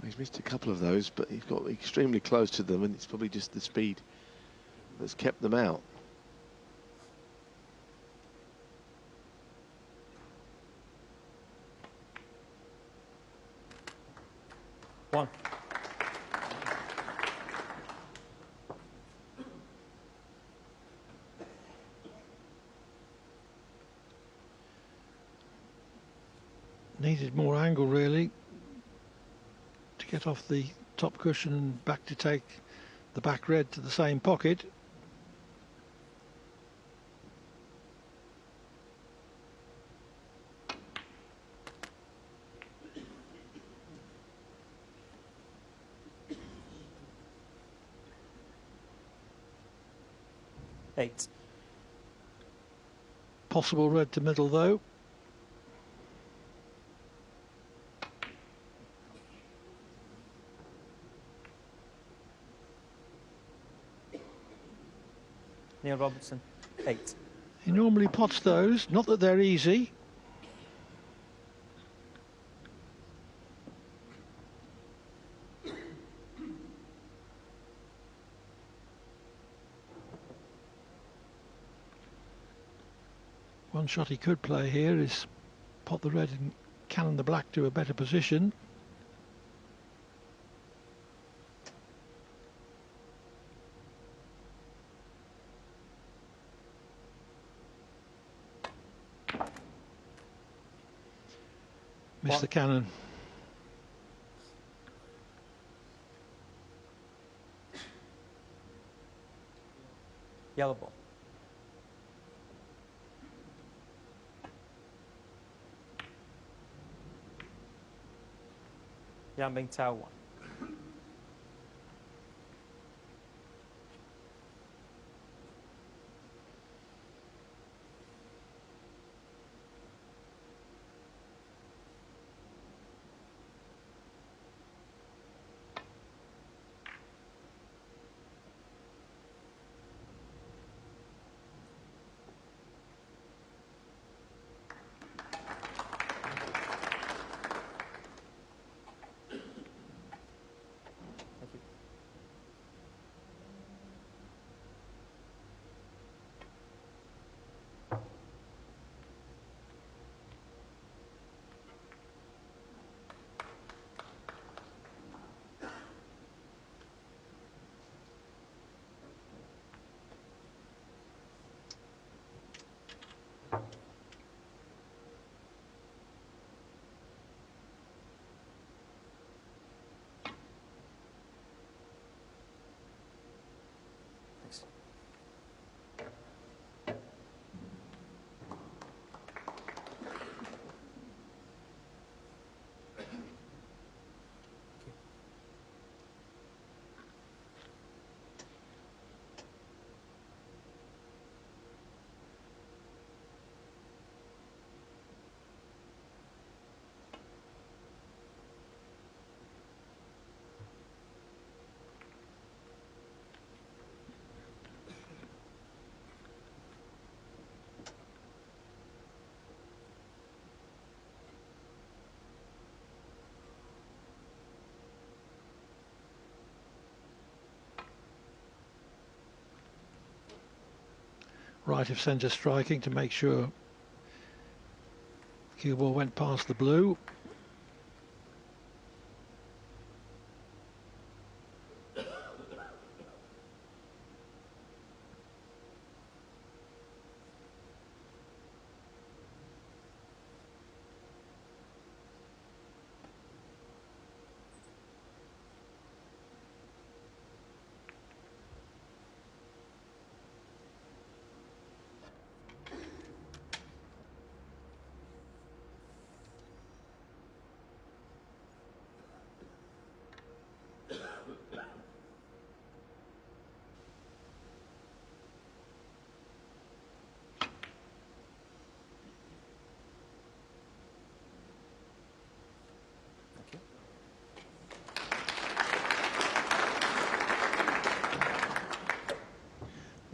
He's missed a couple of those, but he's got extremely close to them, and it's probably just the speed that's kept them out. One. Needed more angle really to get off the top cushion and back to take the back red to the same pocket. Eight. Possible red to middle though. Neil Robertson, 8. He normally pots those, not that they're easy. One shot he could play here is pot the red and cannon the black to a better position. Miss the cannon. Yellow ball. Yan Bingtao, 1. Right of centre striking to make sure cue ball went past the blue.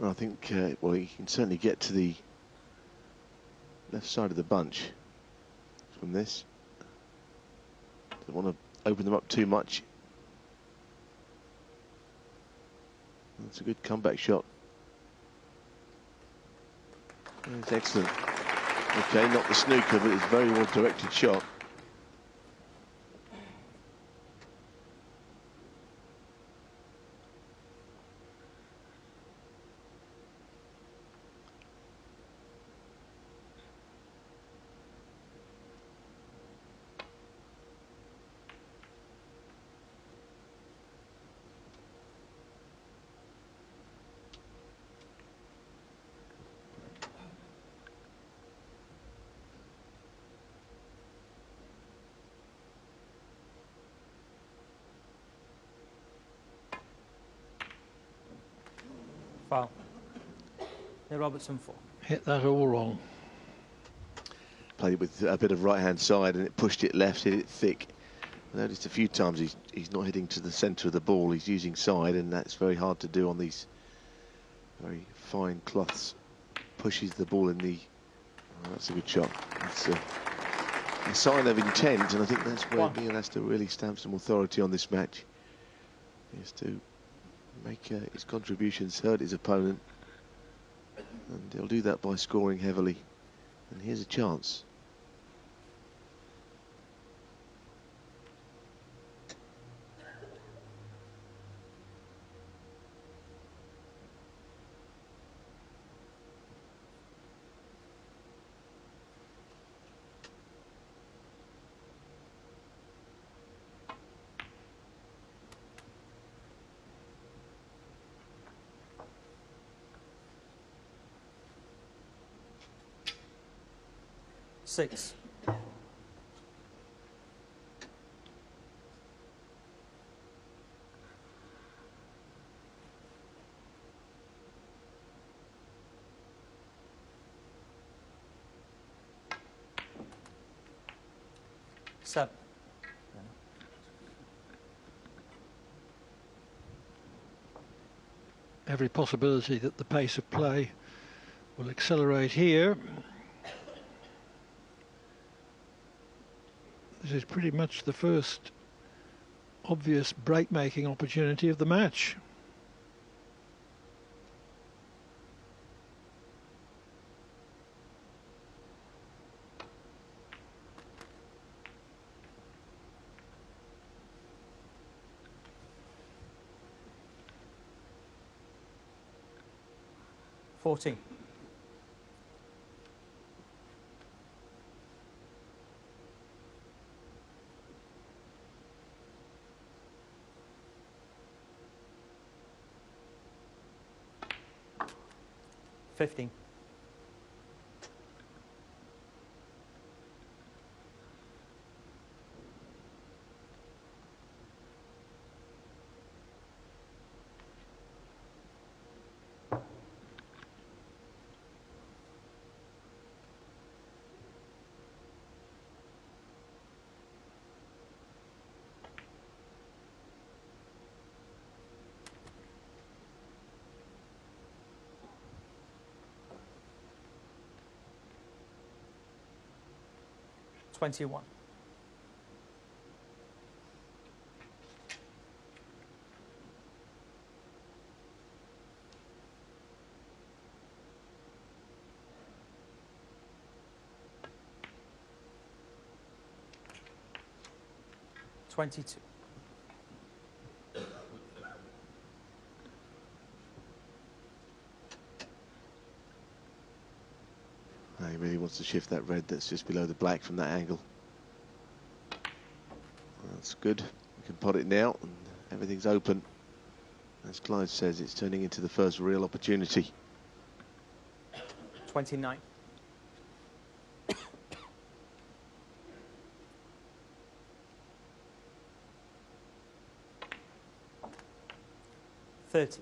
I think, well, you can certainly get to the left side of the bunch from this. Don't want to open them up too much. That's a good comeback shot. It's excellent. Okay, not the snooker, but it's a very well directed shot. Foul. Neil Robertson 4. Hit that all wrong. Played it with a bit of right-hand side and it pushed it left, hit it thick. I noticed a few times he's not hitting to the centre of the ball, he's using side, and that's very hard to do on these very fine cloths. Pushes the ball in the... Oh, that's a good shot. That's a sign of intent, and I think that's where Neil has to really stamp some authority on this match. He has to make his contributions hurt his opponent, and he'll do that by scoring heavily. And here's a chance. Six. Seven. Every possibility that the pace of play will accelerate here. This is pretty much the first obvious break-making opportunity of the match. $14. $15. $21. $22. He really wants to shift that red that's just below the black from that angle. That's good. We can pot it now and everything's open. As Clive says, it's turning into the first real opportunity. 29. $30.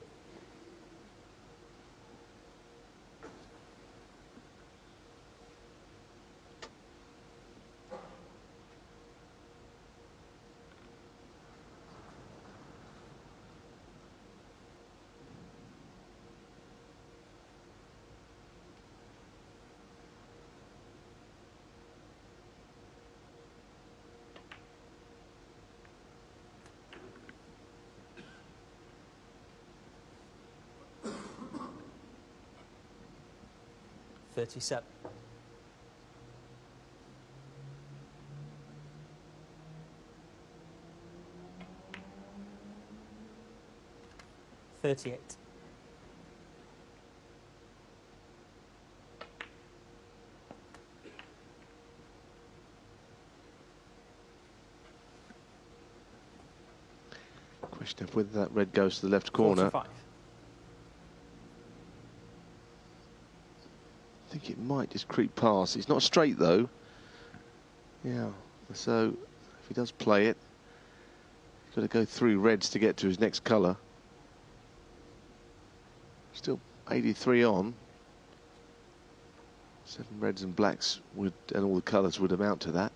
37. $38. Question of whether that red goes to the left corner. 45. I think it might just creep past. It's not straight though. Yeah, so if he does play it, he's got to go through reds to get to his next colour. Still 83 on. 7 reds and blacks would, and all the colours would amount to that.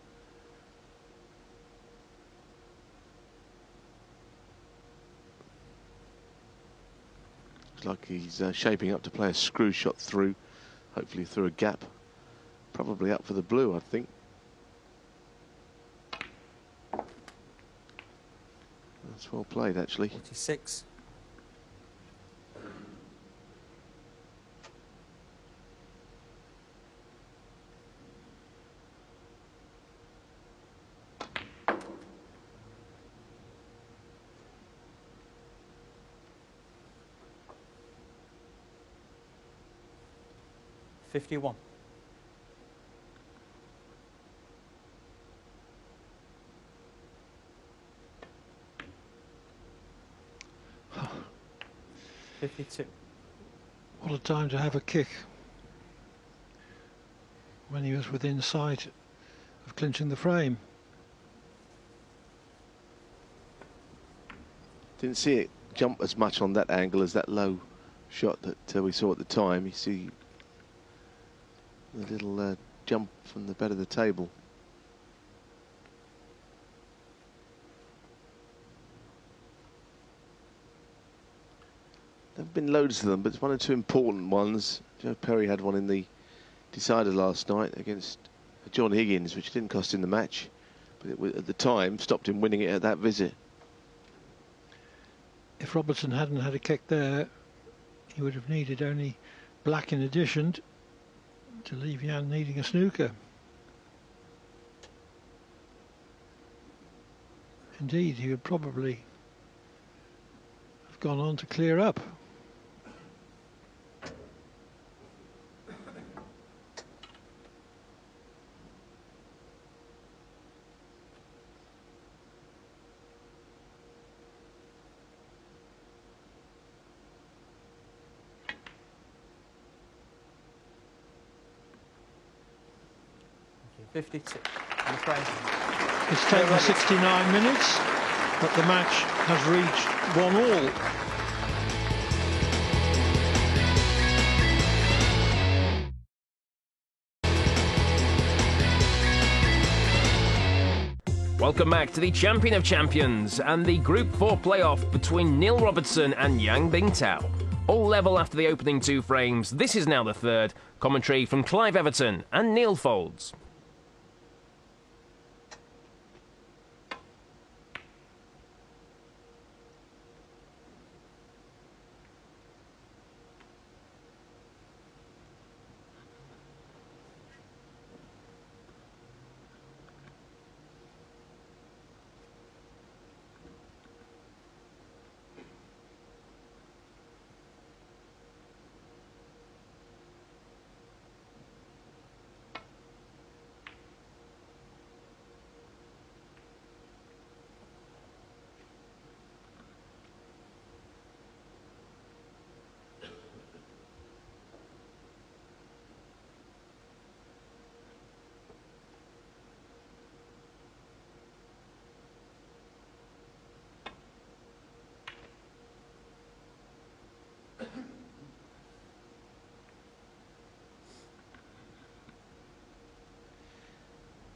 Looks like he's shaping up to play a screw shot through, hopefully through a gap. Probably up for the blue, I think. That's well played, actually. 46. $51. $52. What a time to have a kick when he was within sight of clinching the frame. Didn't see it jump as much on that angle as that low shot that we saw at the time. You see the little jump from the bed of the table. There have been loads of them, but it's one or two important ones. Joe Perry had one in the decider last night against John Higgins, which didn't cost him the match, but it, at the time, stopped him winning it at that visit. If Robertson hadn't had a kick there, he would have needed only black in addition to leave Yan needing a snooker. Indeed, he would probably have gone on to clear up. $52. I'm afraid. It's taken 69 minutes, but the match has reached 1-all. Welcome back to the Champion of Champions and the Group 4 playoff between Neil Robertson and Yan Bingtao. All level after the opening 2 frames. This is now the third. Commentary from Clive Everton and Neil Folds.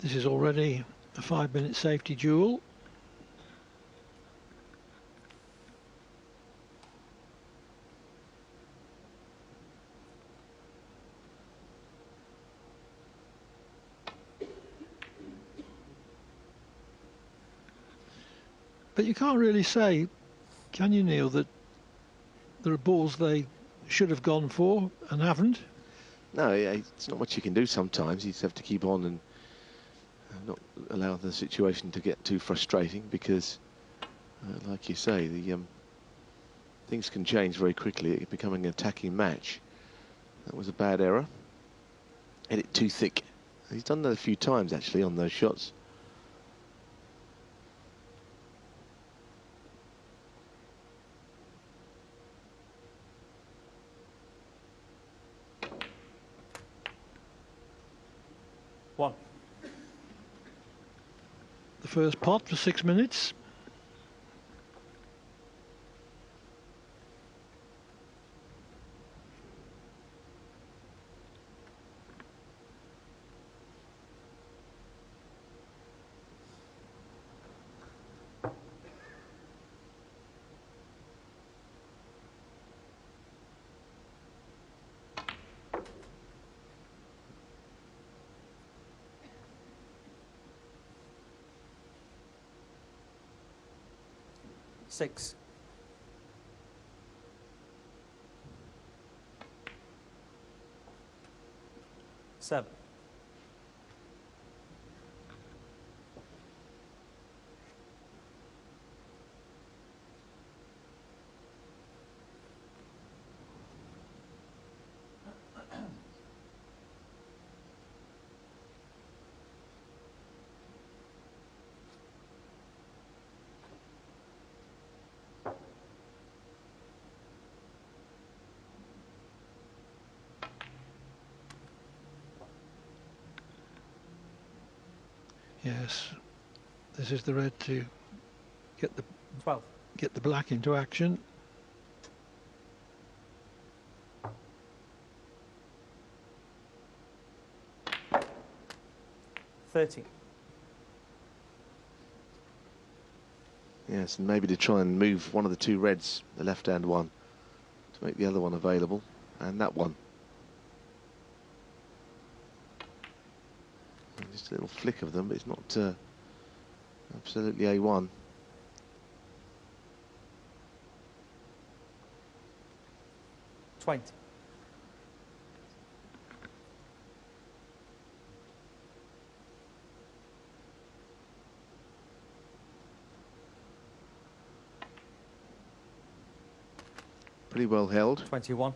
This is already a 5-minute safety duel. But you can't really say, can you, Neil, that there are balls they should have gone for and haven't? No, it's not much you can do sometimes. You just have to keep on and not allow the situation to get too frustrating because, like you say, the things can change very quickly. It's becoming an attacking match. That was a bad error. Hit it too thick. He's done that a few times, actually, on those shots. One. The first pot for 6 minutes. Six. Seven. Yes, this is the red to get the 12. black into action. $13. Yes, and maybe to try and move one of the two reds, the left-hand one, to make the other one available, and that one. And just a little flick of them, but it's not absolutely A1. $20. Pretty well held. 21.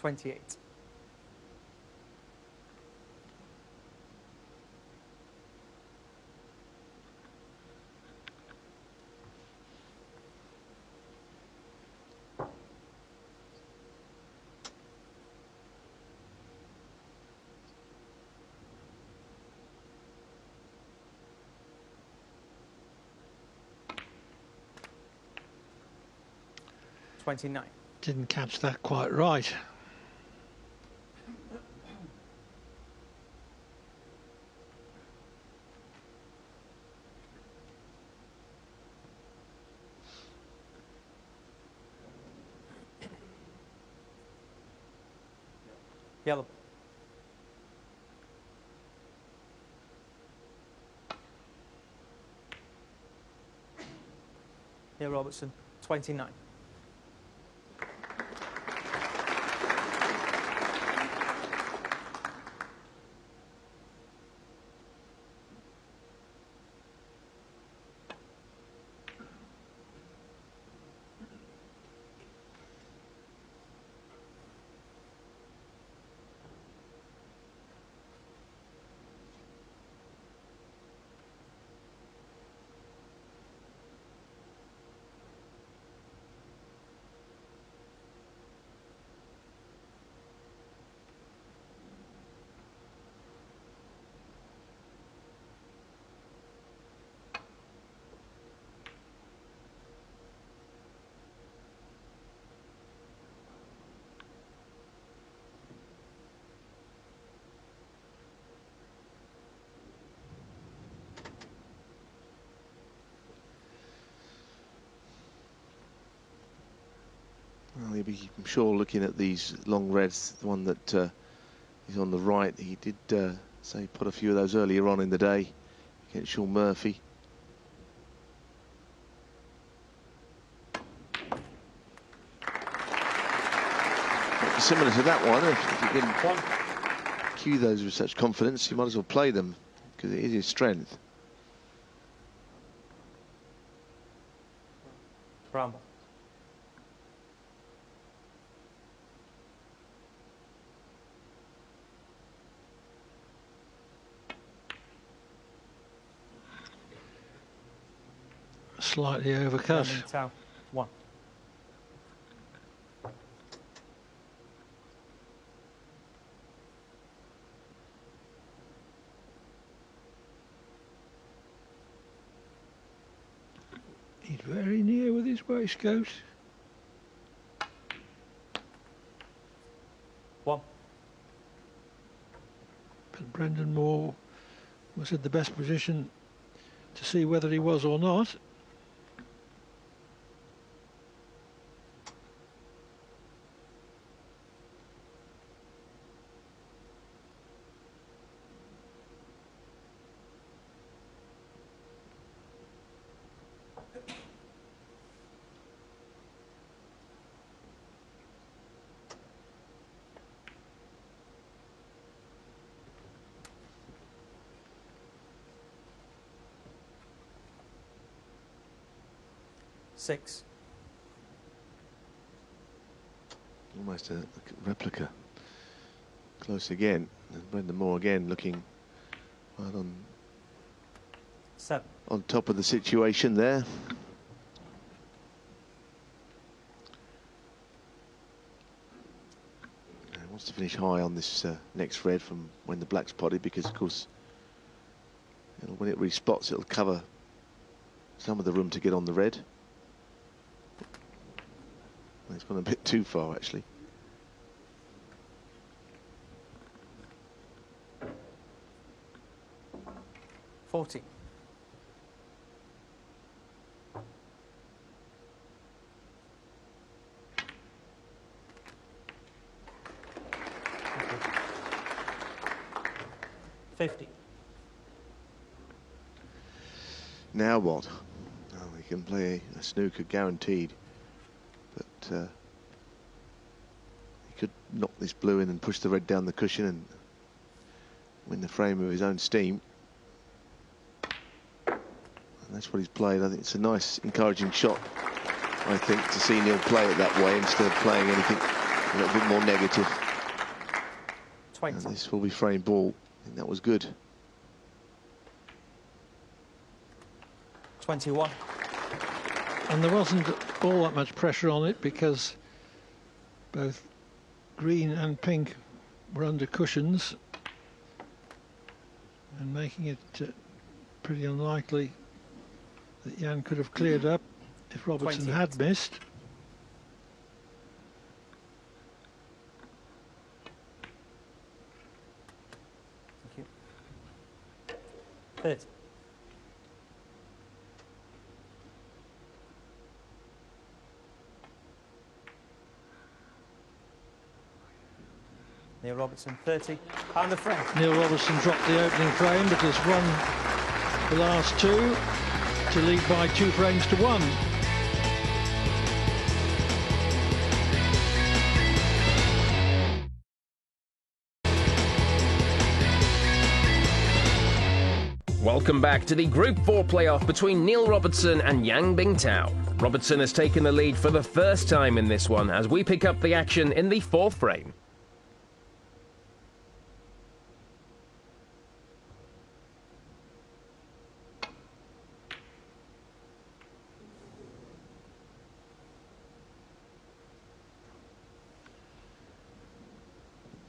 $28. $29. Didn't catch that quite right. Yellow. Here, Robertson. 29. Well, he'll be, I'm sure, looking at these long reds. The one that is on the right, he did say put a few of those earlier on in the day against Sean Murphy. Similar to that one, if you can cue those with such confidence, you might as well play them, because it is his strength. Bramble. Slightly Yan overcut. Bingtao, 1. He's very near with his waistcoat. 1. But Brendan Moore was in the best position to see whether he was or not. Almost a replica. Close again. And Brendan Moore again looking right 7. on top of the situation there. He wants to finish high on this next red from when the black's potted, because of course when it respots, it'll cover some of the room to get on the red. It's gone a bit too far, actually. $40. $50. Now what? Oh, he can play a snooker guaranteed. But he could knock this blue in and push the red down the cushion and win the frame of his own steam. And that's what he's played. I think it's a nice, encouraging shot, I think, to see Neil play it that way instead of playing anything a little bit more negative. 20. And this will be frame ball. I think that was good. 21. And there wasn't all that much pressure on it, because both green and pink were under cushions, and making it pretty unlikely that Yan could have cleared up if Robertson 28. had missed. Thank you. 30. Neil Robertson, 30. And the frame. Neil Robertson dropped the opening frame, but has won the last two to lead by 2 frames to 1. Welcome back to the Group 4 playoff between Neil Robertson and Yan Bingtao. Robertson has taken the lead for the first time in this one as we pick up the action in the 4th frame.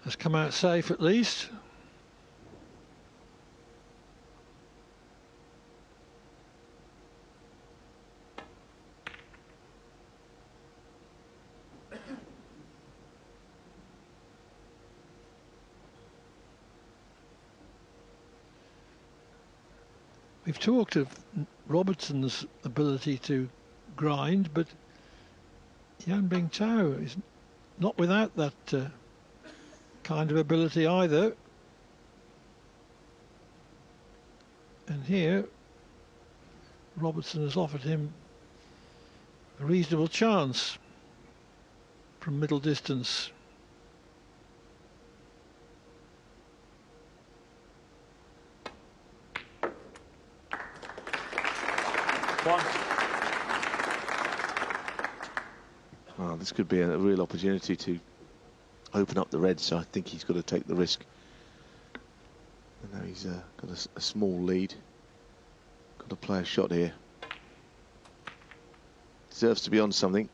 Has come out safe at least. We've talked of Robertson's ability to grind, but Yan Bingtao is not without that kind of ability either. And here, Robertson has offered him a reasonable chance from middle distance. Well, this could be a real opportunity to open up the Reds, so I think he's got to take the risk. I know he's got a small lead. Got to play a shot here. Deserves to be on something.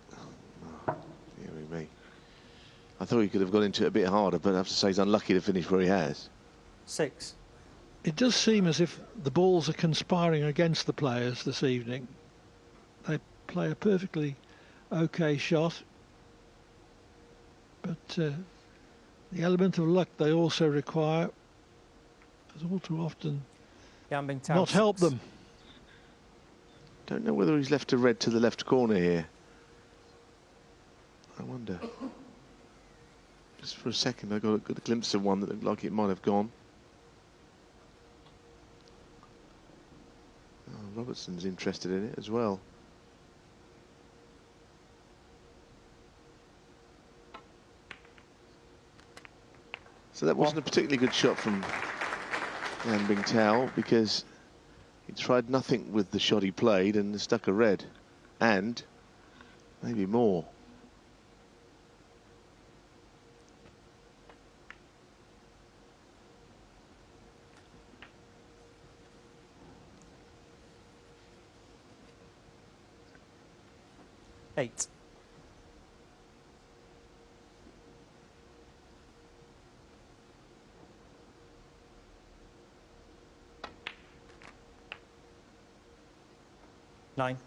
Oh, dear me. I thought he could have got into it a bit harder, but I have to say he's unlucky to finish where he has. 6. It does seem as if the balls are conspiring against the players this evening. They play a perfectly okay shot, but the element of luck they also require has all too often Yan Bingtao, not helped 6. them. Don't know whether he's left a red to the left corner here. I wonder. Just for a second I got a good glimpse of one that looked like it might have gone. Oh, Robertson's interested in it as well. So that wasn't a particularly good shot from Yan Bingtao, because he tried nothing with the shot he played and stuck a red, and maybe more. Eight. Nine.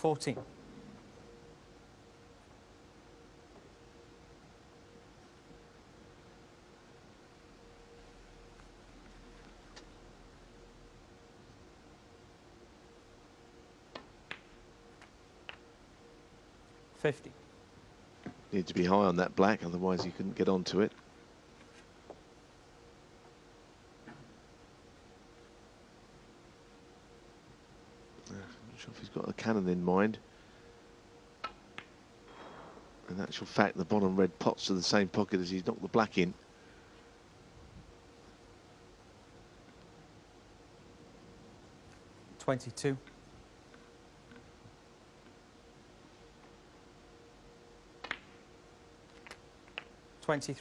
$14. $50. Need to be high on that black, otherwise he couldn't get onto it. I'm not sure if he's got a cannon in mind. In actual fact, the bottom red pots to the same pocket as he's knocked the black in. $22. $23.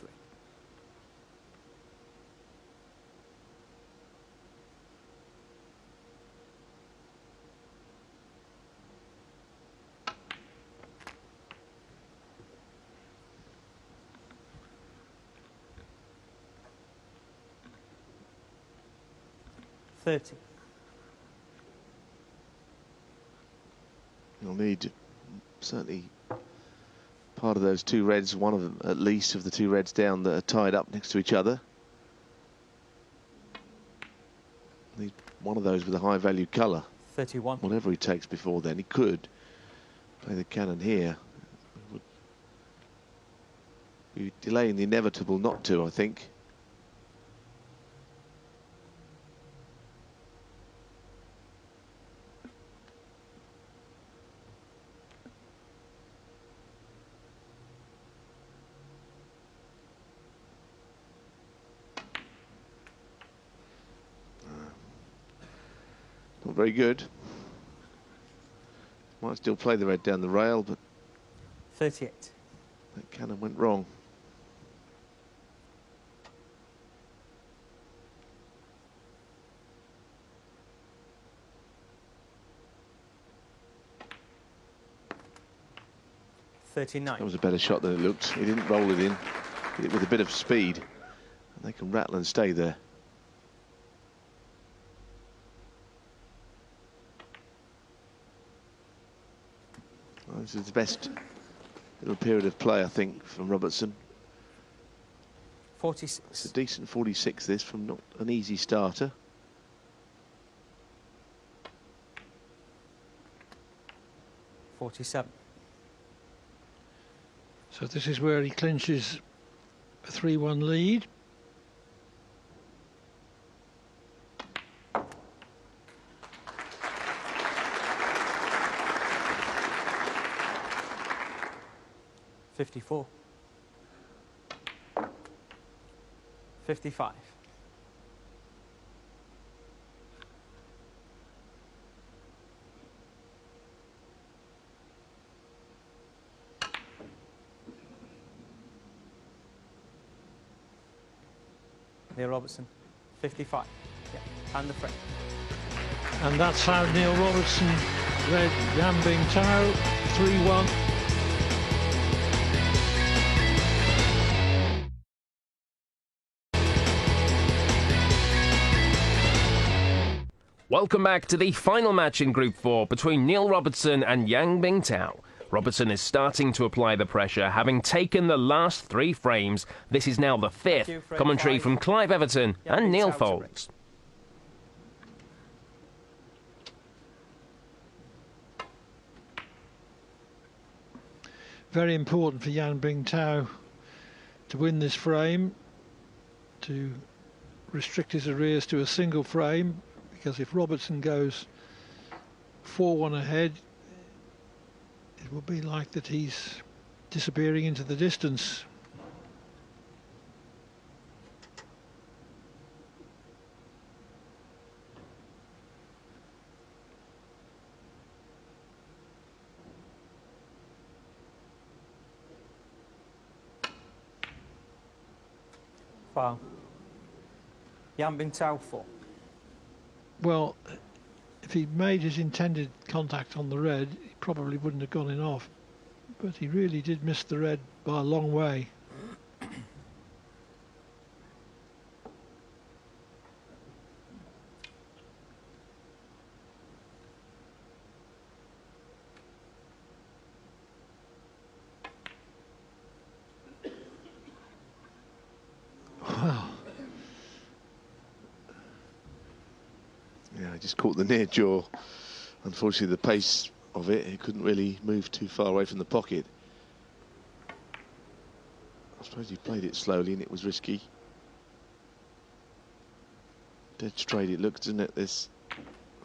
$30. You'll need certainly part of those two reds, one of them at least of the two reds down that are tied up next to each other. Need one of those with a high value colour. 31. Whatever he takes before then, he could play the cannon here. Would be delaying the inevitable not to, I think. Not very good. Might still play the red down the rail, but 38. that cannon went wrong. That 39. was a better shot than it looked. He didn't roll it in. Hit it with a bit of speed. And they can rattle and stay there. Well, this is the best little period of play, I think, from Robertson. 46. It's a decent 46, this, from not an easy starter. .47. So this is where he clinches a 3-1 lead. .54. 55. Neil Robertson, 55. Yeah, and the frame. And that's how Neil Robertson led Yan Bingtao 3-1. Welcome back to the final match in Group 4 between Neil Robertson and Yan Bingtao. Robertson is starting to apply the pressure, having taken the last 3 frames. This is now the 5th. Commentary from Clive Everton and Neil Foulds. Very important for Yan Bingtao to win this frame, to restrict his arrears to a single frame, because if Robertson goes 4-1 ahead, it will be like that he's disappearing into the distance. Foul. Yan Bingtao 4. Well, if he made his intended contact on the red, he probably wouldn't have gone in off. But he really did miss the red by a long way. Well, Yeah, he just caught the near jaw. Unfortunately, the pace of it, he couldn't really move too far away from the pocket. I suppose he played it slowly and it was risky. Dead straight it looks, doesn't it? This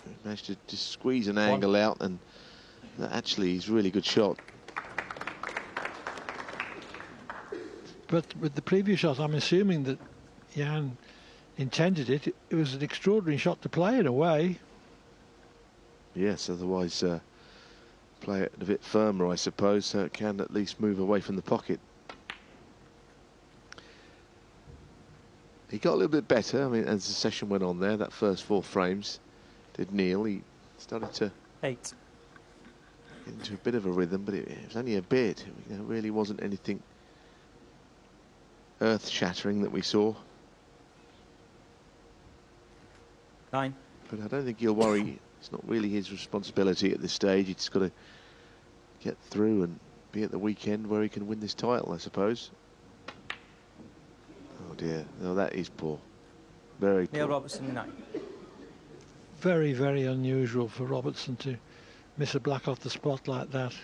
he managed to just squeeze an angle out, and that actually is a really good shot. but with the previous shot, I'm assuming that Yan intended it. It was an extraordinary shot to play in a way. Yes, otherwise play it a bit firmer, I suppose, so it can at least move away from the pocket. He got a little bit better, I mean, as the session went on there, that first 4 frames, did Neil. He started to 8. get into a bit of a rhythm, but it was only a bit. It really wasn't anything earth-shattering that we saw. 9. But I don't think he'll worry. It's not really his responsibility at this stage. He's got to get through and be at the weekend where he can win this title, I suppose. Oh dear, no, that is poor. Very poor. Neil Robertson 9. Very, very unusual for Robertson to miss a black off the spot like that.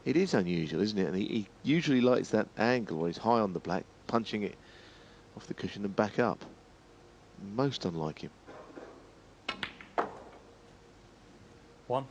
It is unusual, isn't it? And he usually likes that angle where he's high on the black, punching it off the cushion and back up. Most unlike him. 1.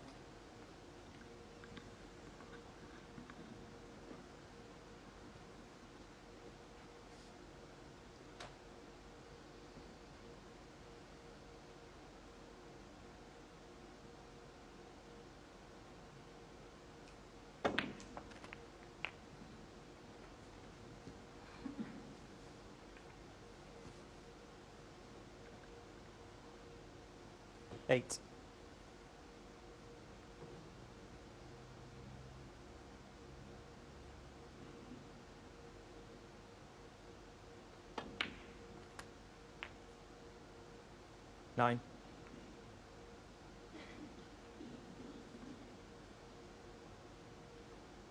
Eight. 9.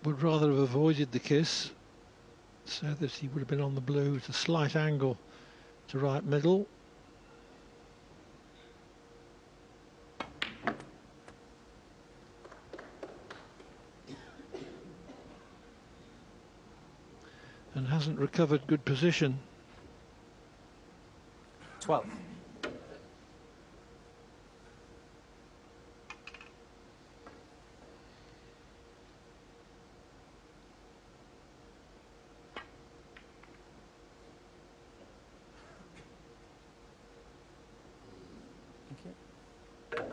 Would rather have avoided the kiss so that he would have been on the blue at a slight angle to right middle. And hasn't recovered good position. 12. Thank you.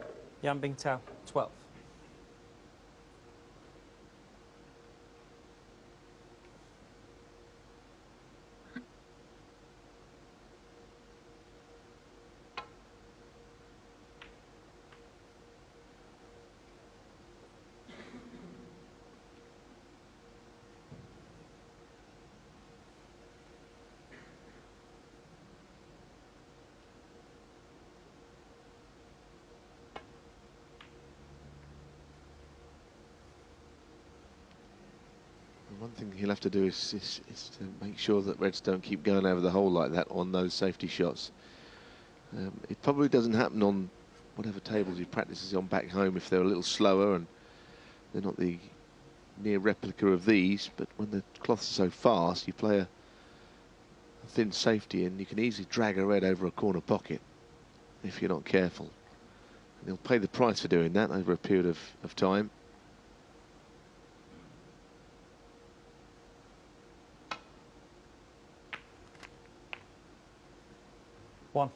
Yan Bingtao, 12. One thing he'll have to do is to make sure that Reds don't keep going over the hole like that on those safety shots. It probably doesn't happen on whatever tables he practices on back home if they're a little slower and they're not the near replica of these, but when the cloth's so fast, you play a thin safety and you can easily drag a red over a corner pocket if you're not careful. And he'll pay the price for doing that over a period of time. One.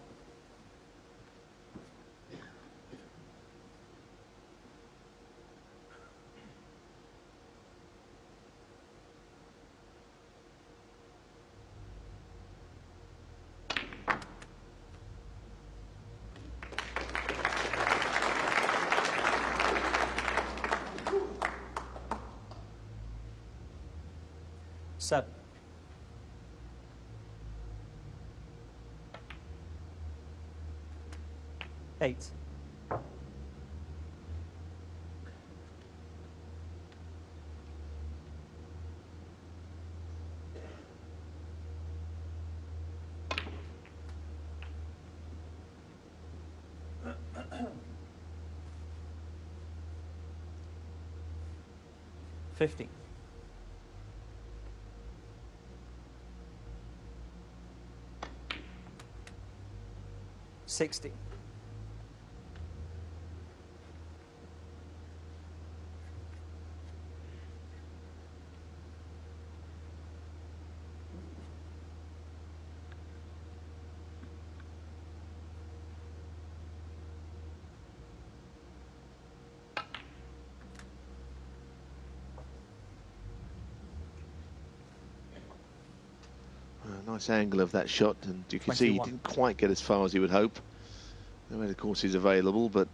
Seven. 8. $50. 60. Nice angle of that shot, and you can see he 21. didn't quite get as far as he would hope. No other courses available, but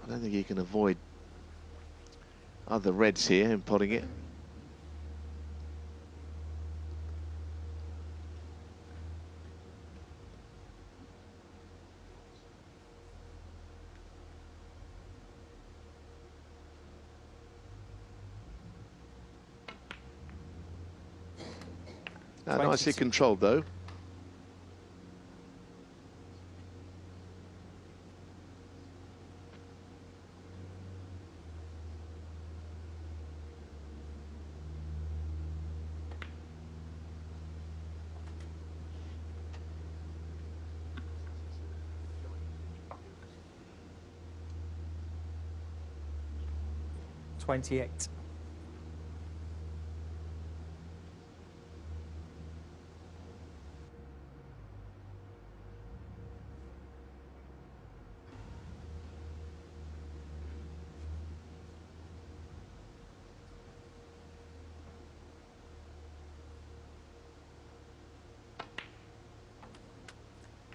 I don't think he can avoid other reds here in potting it. Nicely controlled though. $28.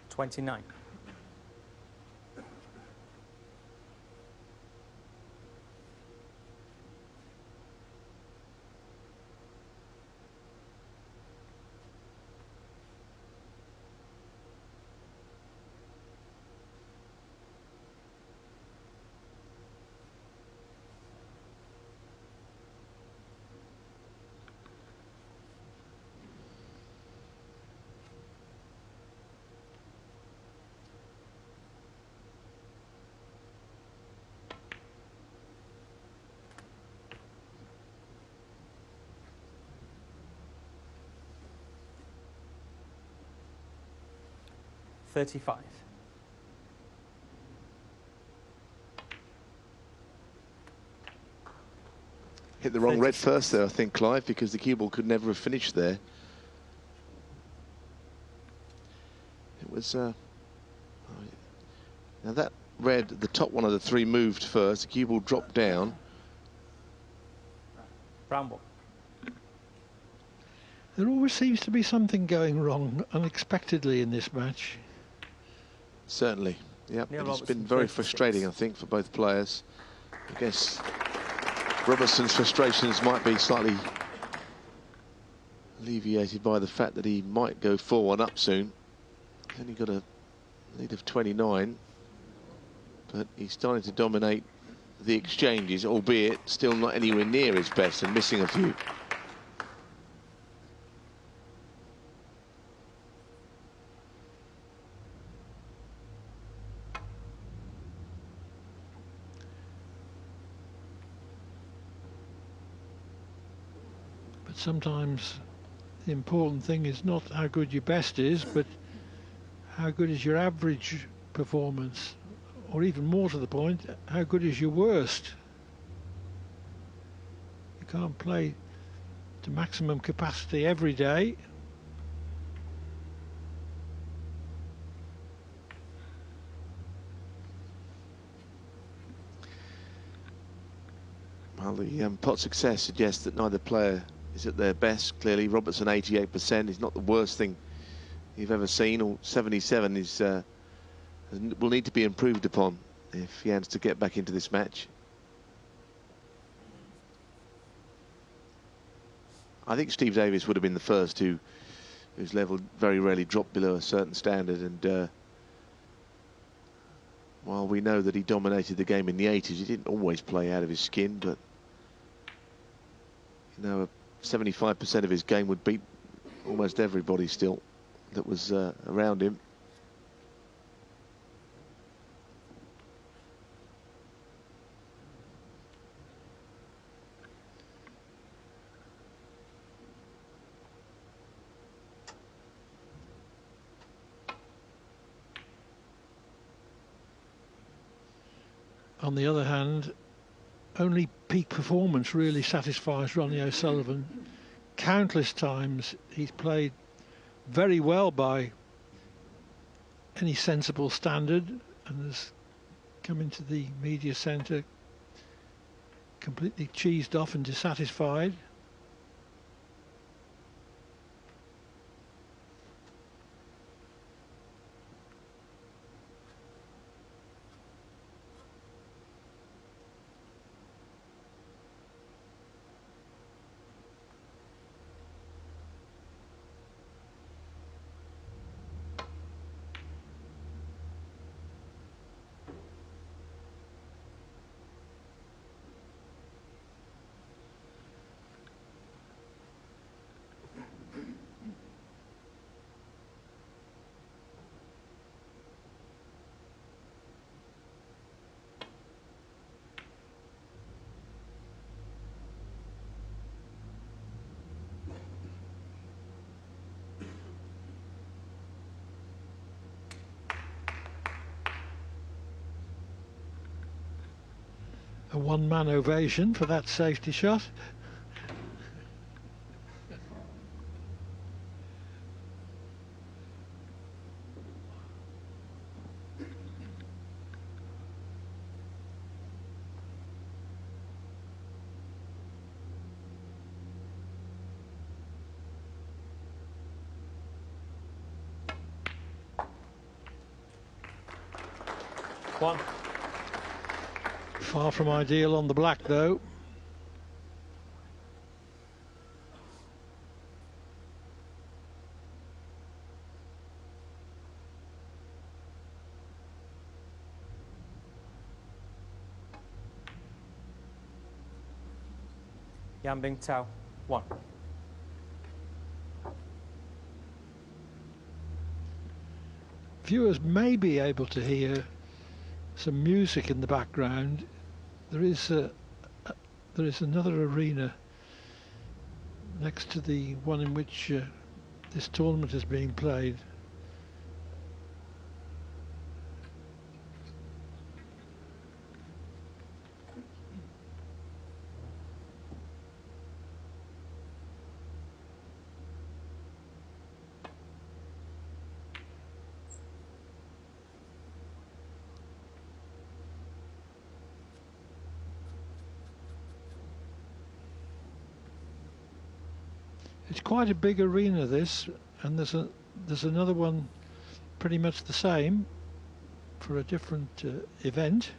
29. 35. Hit the wrong red 36. first there, I think, Clive, because the cue ball could never have finished there. It was... now that red, the top one of the three moved first. The cue ball dropped down. Brown ball. There always seems to be something going wrong unexpectedly in this match. Certainly, yeah. Neil It's Robertson, been very 36. frustrating, I think, for both players. I guess Robertson's frustrations might be slightly alleviated by the fact that he might go 4-1 up soon. He's only got a lead of 29, but he's starting to dominate the exchanges, albeit still not anywhere near his best and missing a few. Sometimes the important thing is not how good your best is, but how good is your average performance, or even more to the point, how good is your worst. You can't play to maximum capacity every day. Well, the pot success suggests that neither player is at their best. Clearly, Robertson 88% is not the worst thing you've ever seen. Or 77 is will need to be improved upon if he wants to get back into this match. I think Steve Davis would have been the first whose level very rarely dropped below a certain standard. And while we know that he dominated the game in the 80s, he didn't always play out of his skin. But you know, 75% of his game would beat almost everybody still that was around him. On the other hand, only peak performance really satisfies Ronnie O'Sullivan. Countless times he's played very well by any sensible standard and has come into the media centre completely cheesed off and dissatisfied. A one-man ovation for that safety shot. One. Far from ideal on the black though. Yan Bingtao, 1. Viewers may be able to hear some music in the background. There is another arena next to the one in which this tournament is being played. It's quite a big arena, this, and there's another one pretty much the same for a different event.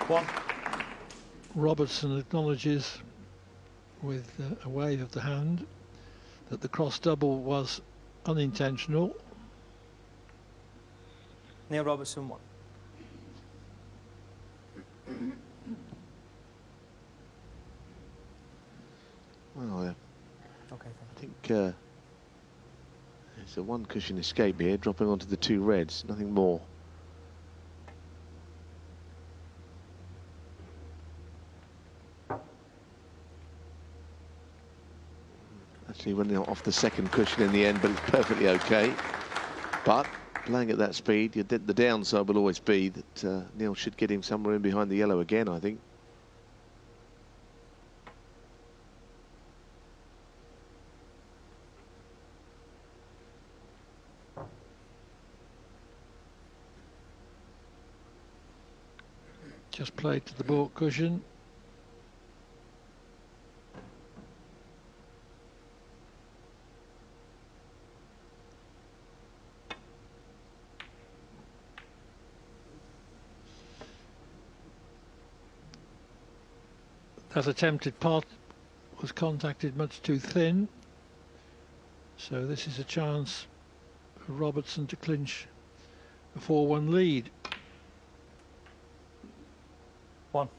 One. Robertson acknowledges with a wave of the hand that the cross double was unintentional. Neil Robertson, 1. Well, Okay, I think it's a one cushion escape here, dropping onto the 2 reds, nothing more. Actually went off the second cushion in the end, but it's perfectly okay. But playing at that speed, the downside will always be that Neil should get him somewhere in behind the yellow again, I think. Just played to the baulk cushion. That attempted pot was contacted much too thin, so this is a chance for Robertson to clinch a 4-1 lead. 1.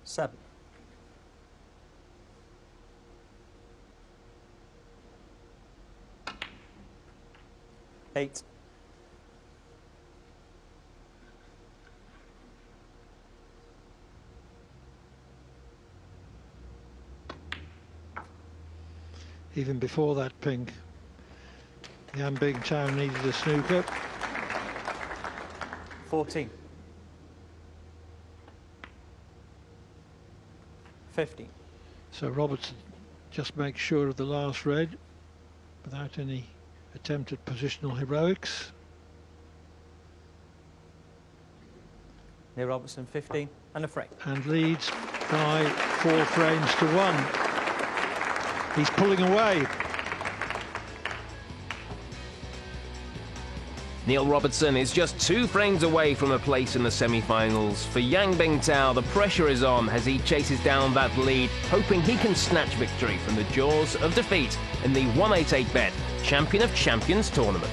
Seven. 8. Even before that pink, Yan Bingtao needed a snooker. 14. 15. So Robertson just makes sure of the last red without any attempt at positional heroics. Neil Robertson, 15 and a frame. And leads by 4 frames to 1. He's pulling away. Neil Robertson is just 2 frames away from a place in the semi-finals. For Yan Bingtao, the pressure is on as he chases down that lead, hoping he can snatch victory from the jaws of defeat in the 188-bet Champion of Champions tournament.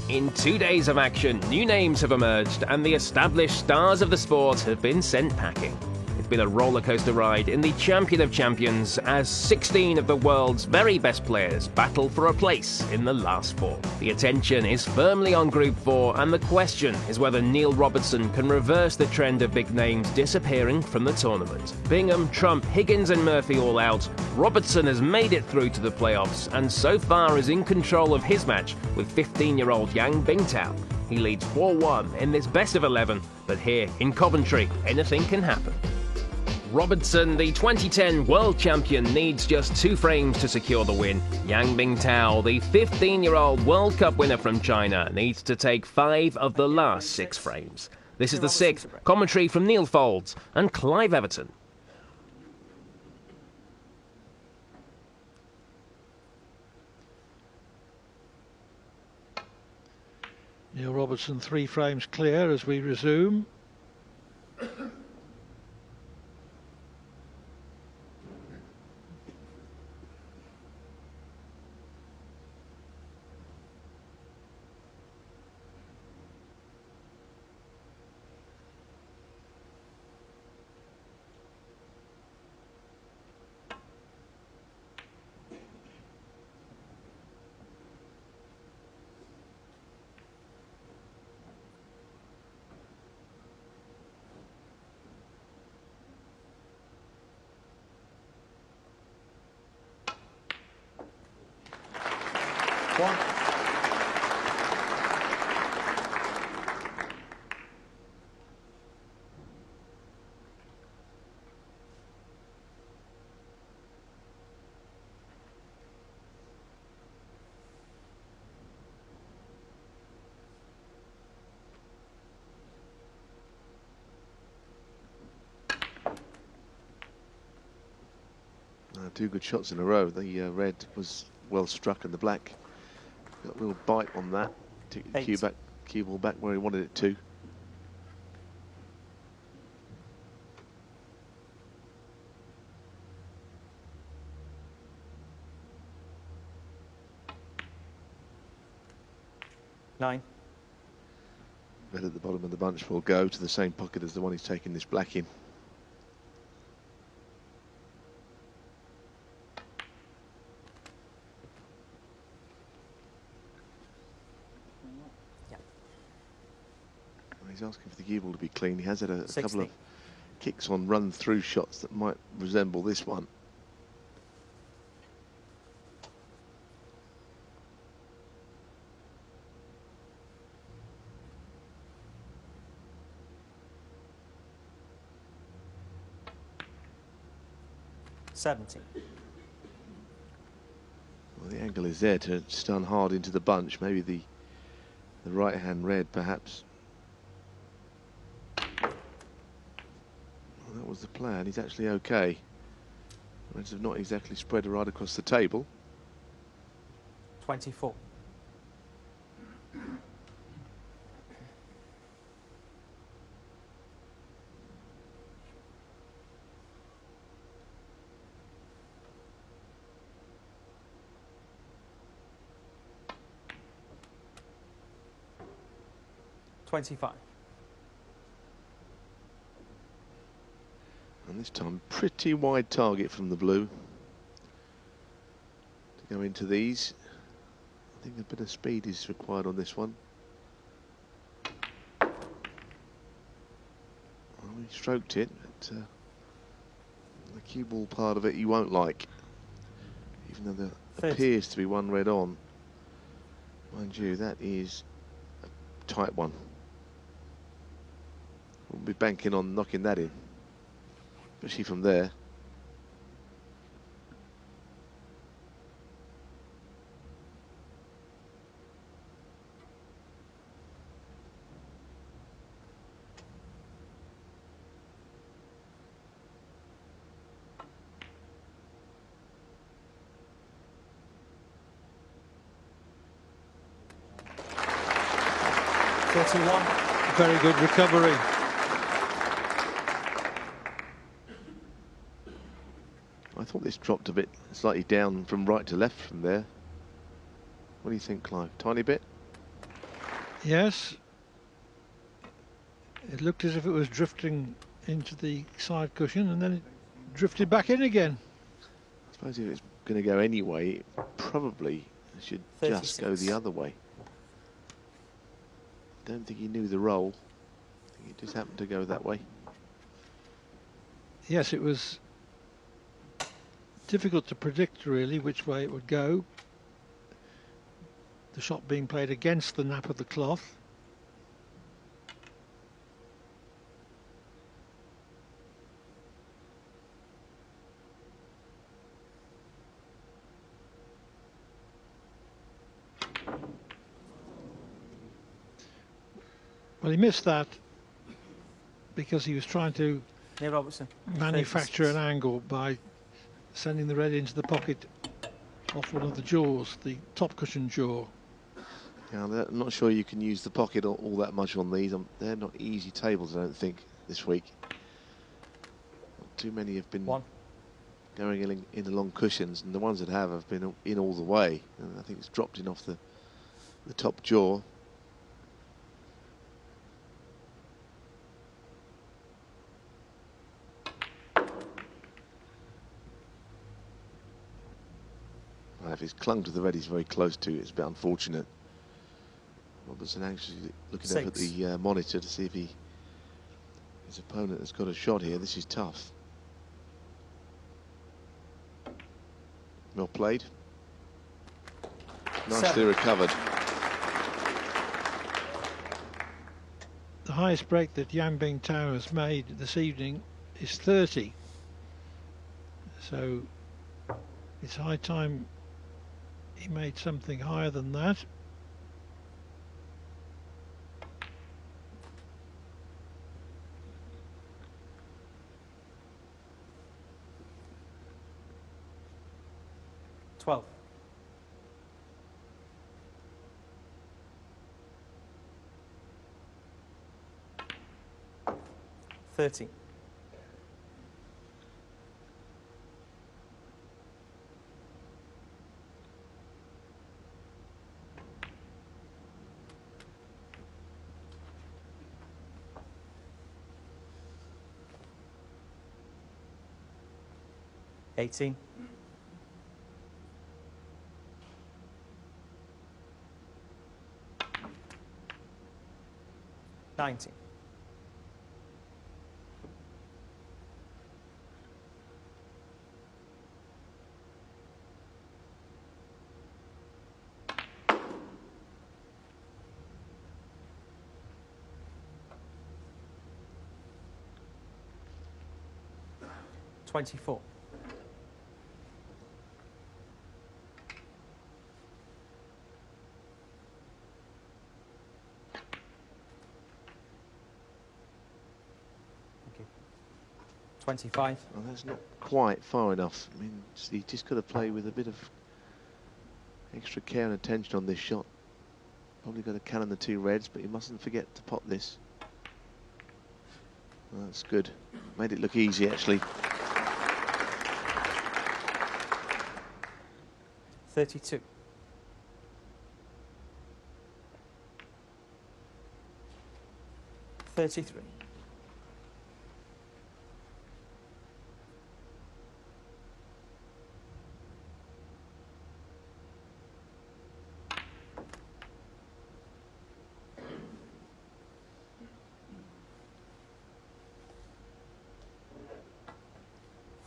In 2 days of action, new names have emerged and the established stars of the sport have been sent packing. It's been a roller coaster ride in the Champion of Champions as 16 of the world's very best players battle for a place in the last four. The attention is firmly on Group 4, and the question is whether Neil Robertson can reverse the trend of big names disappearing from the tournament. Bingham, Trump, Higgins and Murphy all out, Robertson has made it through to the playoffs and so far is in control of his match with 15-year-old Yan Bingtao. He leads 4-1 in this best of 11, but here in Coventry, anything can happen. Robertson, the 2010 world champion, needs just 2 frames to secure the win. Yan Bingtao, the 15-year-old World Cup winner from China, needs to take 5 of the last 6 frames. This is the 6th. Commentary from Neil Folds and Clive Everton. Neil Robertson 3 frames clear as we resume. One. Two good shots in a row. The red was well struck and the black got a little bite on that. Took the cue ball back where he wanted it to. Nine. Red at the bottom of the bunch will go to the same pocket as the one he's taking this black in. He's asking for the cue ball to be clean. He has had a couple of kicks on run-through shots that might resemble this one. Seventeen. Well, the angle is there to stun hard into the bunch. Maybe the right-hand red, perhaps. That was the plan. He's actually okay. Reds have not exactly spread right across the table. 24. And this time, pretty wide target from the blue to go into these. I think a bit of speed is required on this one. Well, he stroked it, but the cue ball part of it you won't like, even though there appears to be one red on. Mind you, that is a tight one. We'll be banking on knocking that in, especially from there. Very good recovery. I thought this dropped a bit slightly down from right to left from there. What do you think, Clive? Tiny bit? Yes. It looked as if it was drifting into the side cushion, and then it drifted back in again. I suppose if it's going to go anyway, it probably should just 36. go the other way. Don't think he knew the roll. I think it just happened to go that way. Yes, it was difficult to predict really which way it would go. The shot being played against the nap of the cloth. Well, he missed that because he was trying to Neil Robertson. manufacture 36. an angle by sending the red into the pocket off one of the jaws, the top cushion jaw. Yeah, I'm not sure you can use the pocket all that much on these. They're not easy tables, I don't think, this week. Not too many have been going in along cushions, and the ones that have been in all the way. And I think it's dropped in off the top jaw. Well, if he's clung to the red he's very close to, it's a bit unfortunate. Robertson actually looking up at the monitor to see if his opponent has got a shot here. This is tough. Well played. Nicely recovered. The highest break that Yan Bingtao has made this evening is 30. So it's high time he made something higher than that. $12. $13. $18. $19. $24. Thank you. 25. Well, that's not quite far enough. I mean, he just got to play with a bit of extra care and attention on this shot. Probably got to cannon the two reds, but he mustn't forget to pot this. Well, that's good. Made it look easy, actually. 32. $33.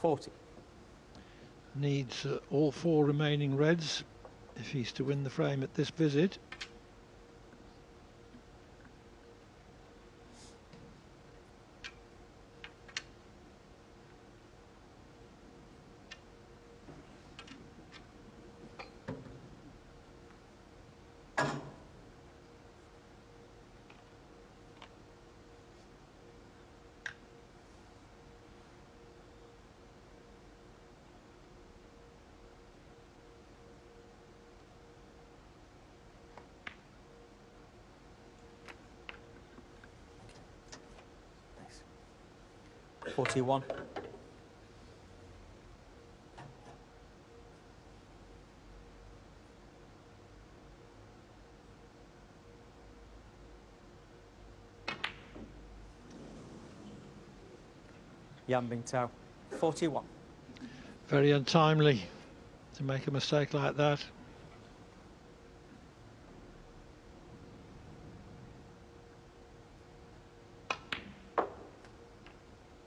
$40. Needs all four remaining reds if he's to win the frame at this visit. Nice. 41. Yan Bingtao, 41. Very untimely to make a mistake like that.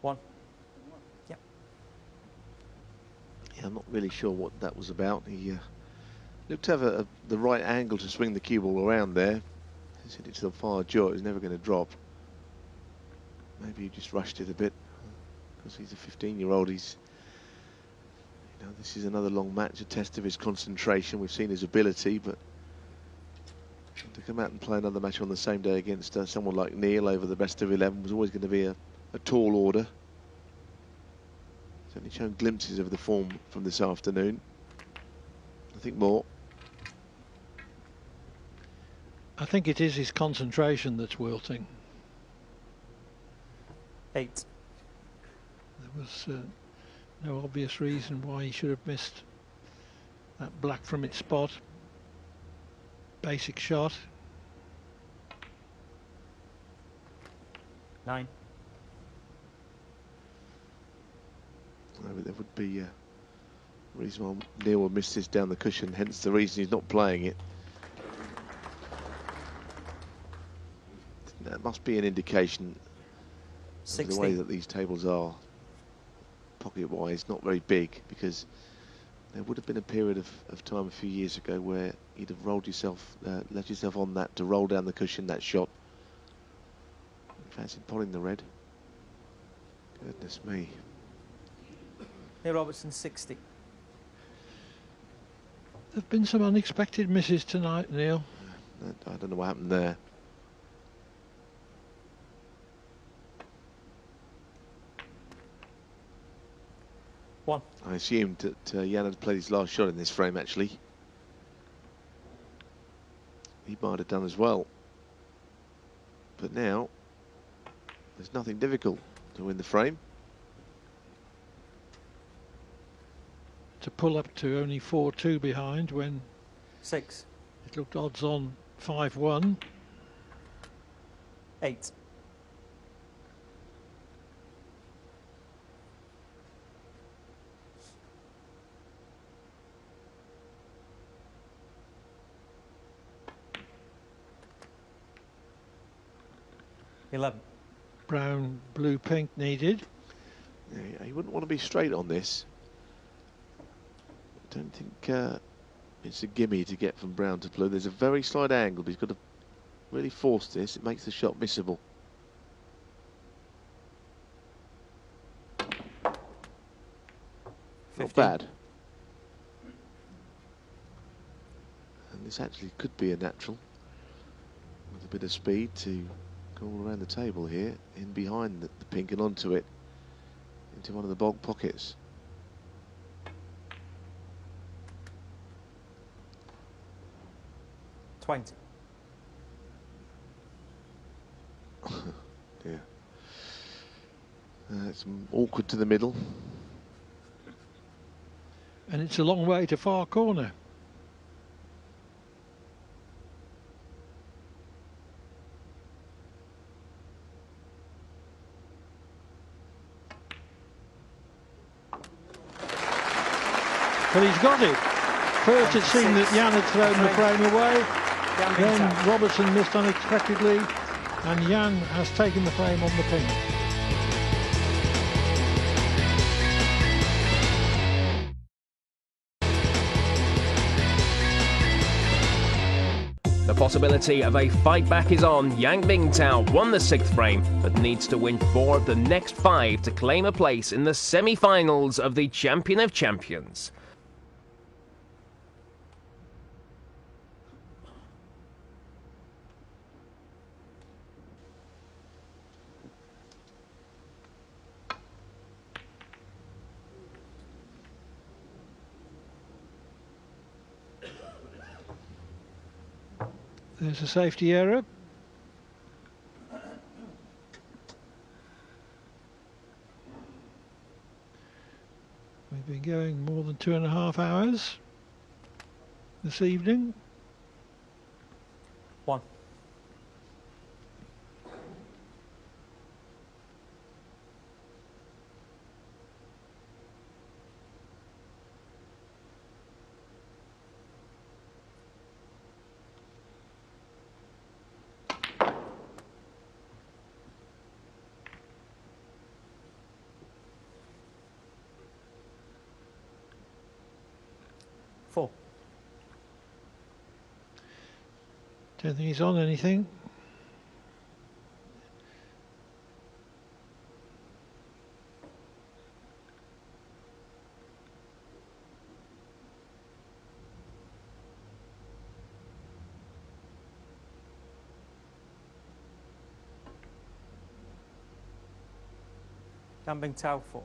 One. Yep. Yeah, I'm not really sure what that was about. He looked to have the right angle to swing the cue ball around there. He's hit it to the far jaw. It was never going to drop. Maybe he just rushed it a bit because he's a 15-year-old. He's, you know, this is another long match, a test of his concentration. We've seen his ability, but to come out and play another match on the same day against someone like Neil over the best of 11 was always going to be a tall order. Certainly shown glimpses of the form from this afternoon. Nothing more. I think it is his concentration that's wilting. 8. There was no obvious reason why he should have missed that black from its spot. Basic shot. 9. But there would be a reason why Neil will miss this down the cushion, hence the reason he's not playing it. That must be an indication of the way that these tables are, pocket-wise, not very big, because there would have been a period of time a few years ago where you'd have rolled yourself, let yourself on that to roll down the cushion, that shot. Fancy pulling the red. Goodness me. Neil Robertson, 60. There have been some unexpected misses tonight, Neil. I don't know what happened there. One. I assumed that Yan had played his last shot in this frame, actually. He might have done as well. But now, there's nothing difficult to win the frame. To pull up to only 4-2 behind when 6. it looked odds on 5-1. 8. Brown, blue, pink needed. Yeah, you wouldn't want to be straight on this. I don't think it's a gimme to get from brown to blue. There's a very slight angle, but he's got to really force this. It makes the shot missable. Not bad. And this actually could be a natural with a bit of speed to go all around the table here, in behind the pink and onto it, into one of the bog pockets. Yeah. It's awkward to the middle. And it's a long way to far corner. But he's got it. First it seemed that Yan had thrown the frame away. Then Robertson missed unexpectedly, and Yan has taken the frame on the pink. The possibility of a fight back is on. Yan Bingtao won the 6th frame, but needs to win 4 of the next 5 to claim a place in the semi-finals of the Champion of Champions. There's a safety error. We've been going more than 2.5 hours this evening. 1. Don't think he's on anything. Yan Bingtao 4.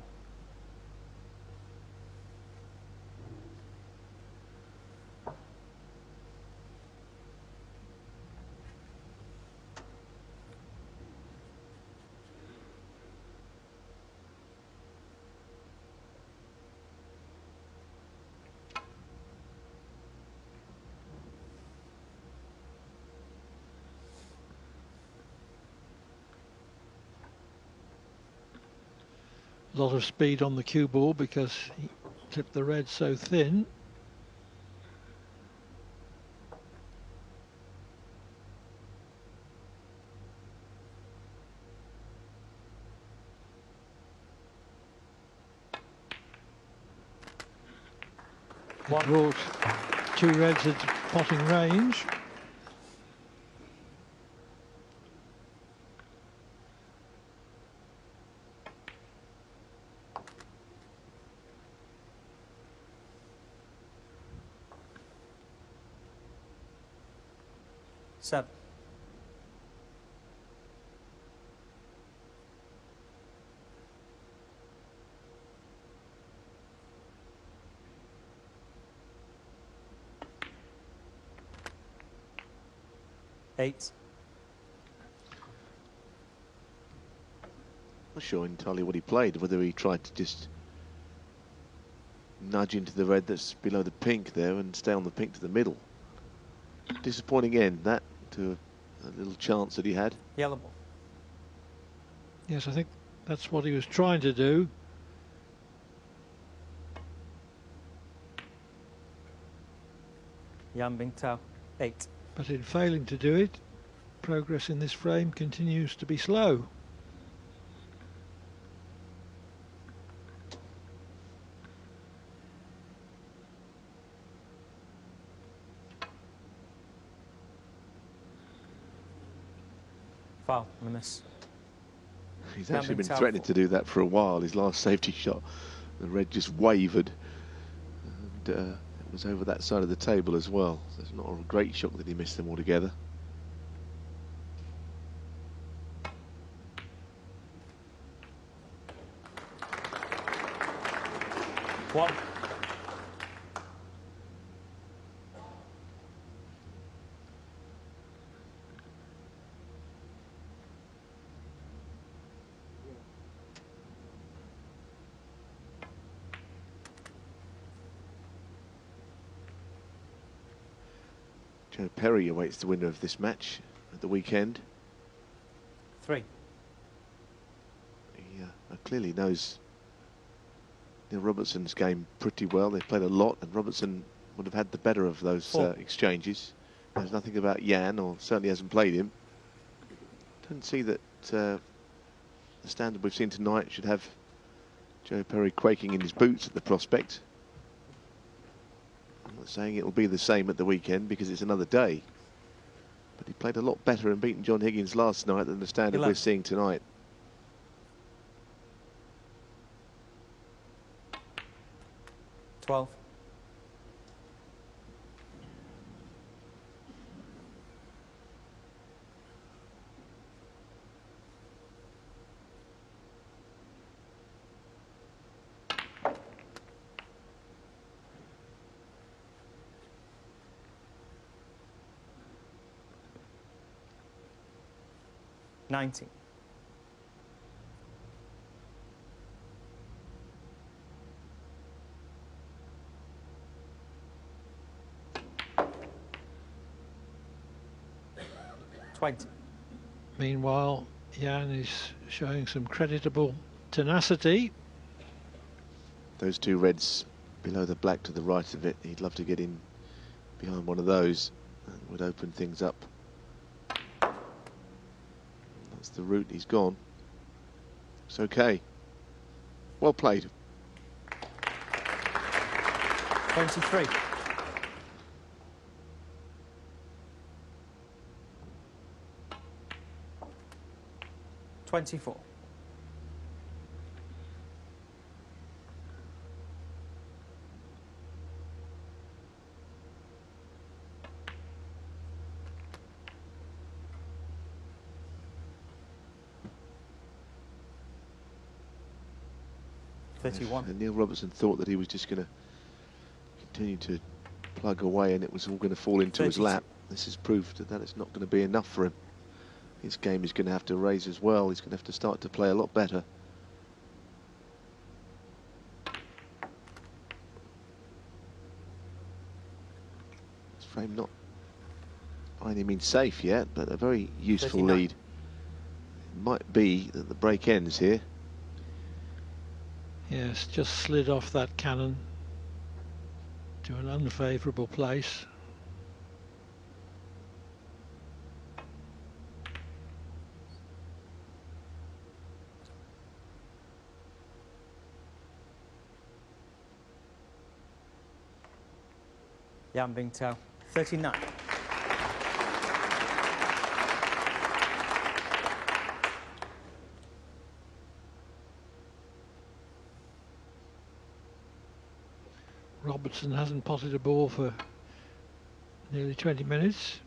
A lot of speed on the cue ball because he clipped the red so thin. He brought two reds at potting range. Seven. Eight. Not sure entirely what he played, whether he tried to just nudge into the red that's below the pink there and stay on the pink to the middle. Disappointing end, that, to a little chance that he had. Yellow ball. Yes, I think that's what he was trying to do. Yan Bingtao 8. But in failing to do it, progress in this frame continues to be slow. Foul and a miss. He's Yan actually been Bingtao threatening 4. to do that for a while. His last safety shot, the red just wavered, and it was over that side of the table as well. So it's not a great shock that he missed them altogether. One. Joe Perry awaits the winner of this match at the weekend. 3. He clearly knows Neil Robertson's game pretty well. They've played a lot, and Robertson would have had the better of those exchanges. There's nothing about Yan, or certainly hasn't played him. Don't see that the standard we've seen tonight should have Joe Perry quaking in his boots at the prospect. I'm not saying it'll be the same at the weekend because it's another day, but he played a lot better and beaten John Higgins last night than the standard 11. we're seeing tonight. 12. $19. $20. Meanwhile, Yan is showing some creditable tenacity. Those two reds below the black to the right of it, he'd love to get in behind one of those, and would open things up. That's the route he's gone. It's okay. Well played. 23. 24. And Neil Robertson thought that he was just going to continue to plug away and it was all going to fall into 32. his lap. This has proved that it's not going to be enough for him. His game is going to have to raise as well. He's going to have to start to play a lot better. This frame not by any means safe yet, but a very useful 39. lead. It might be that the break ends here. Yes, just slid off that cannon to an unfavourable place. Yan Bingtao, 39. Robertson hasn't potted a ball for nearly 20 minutes.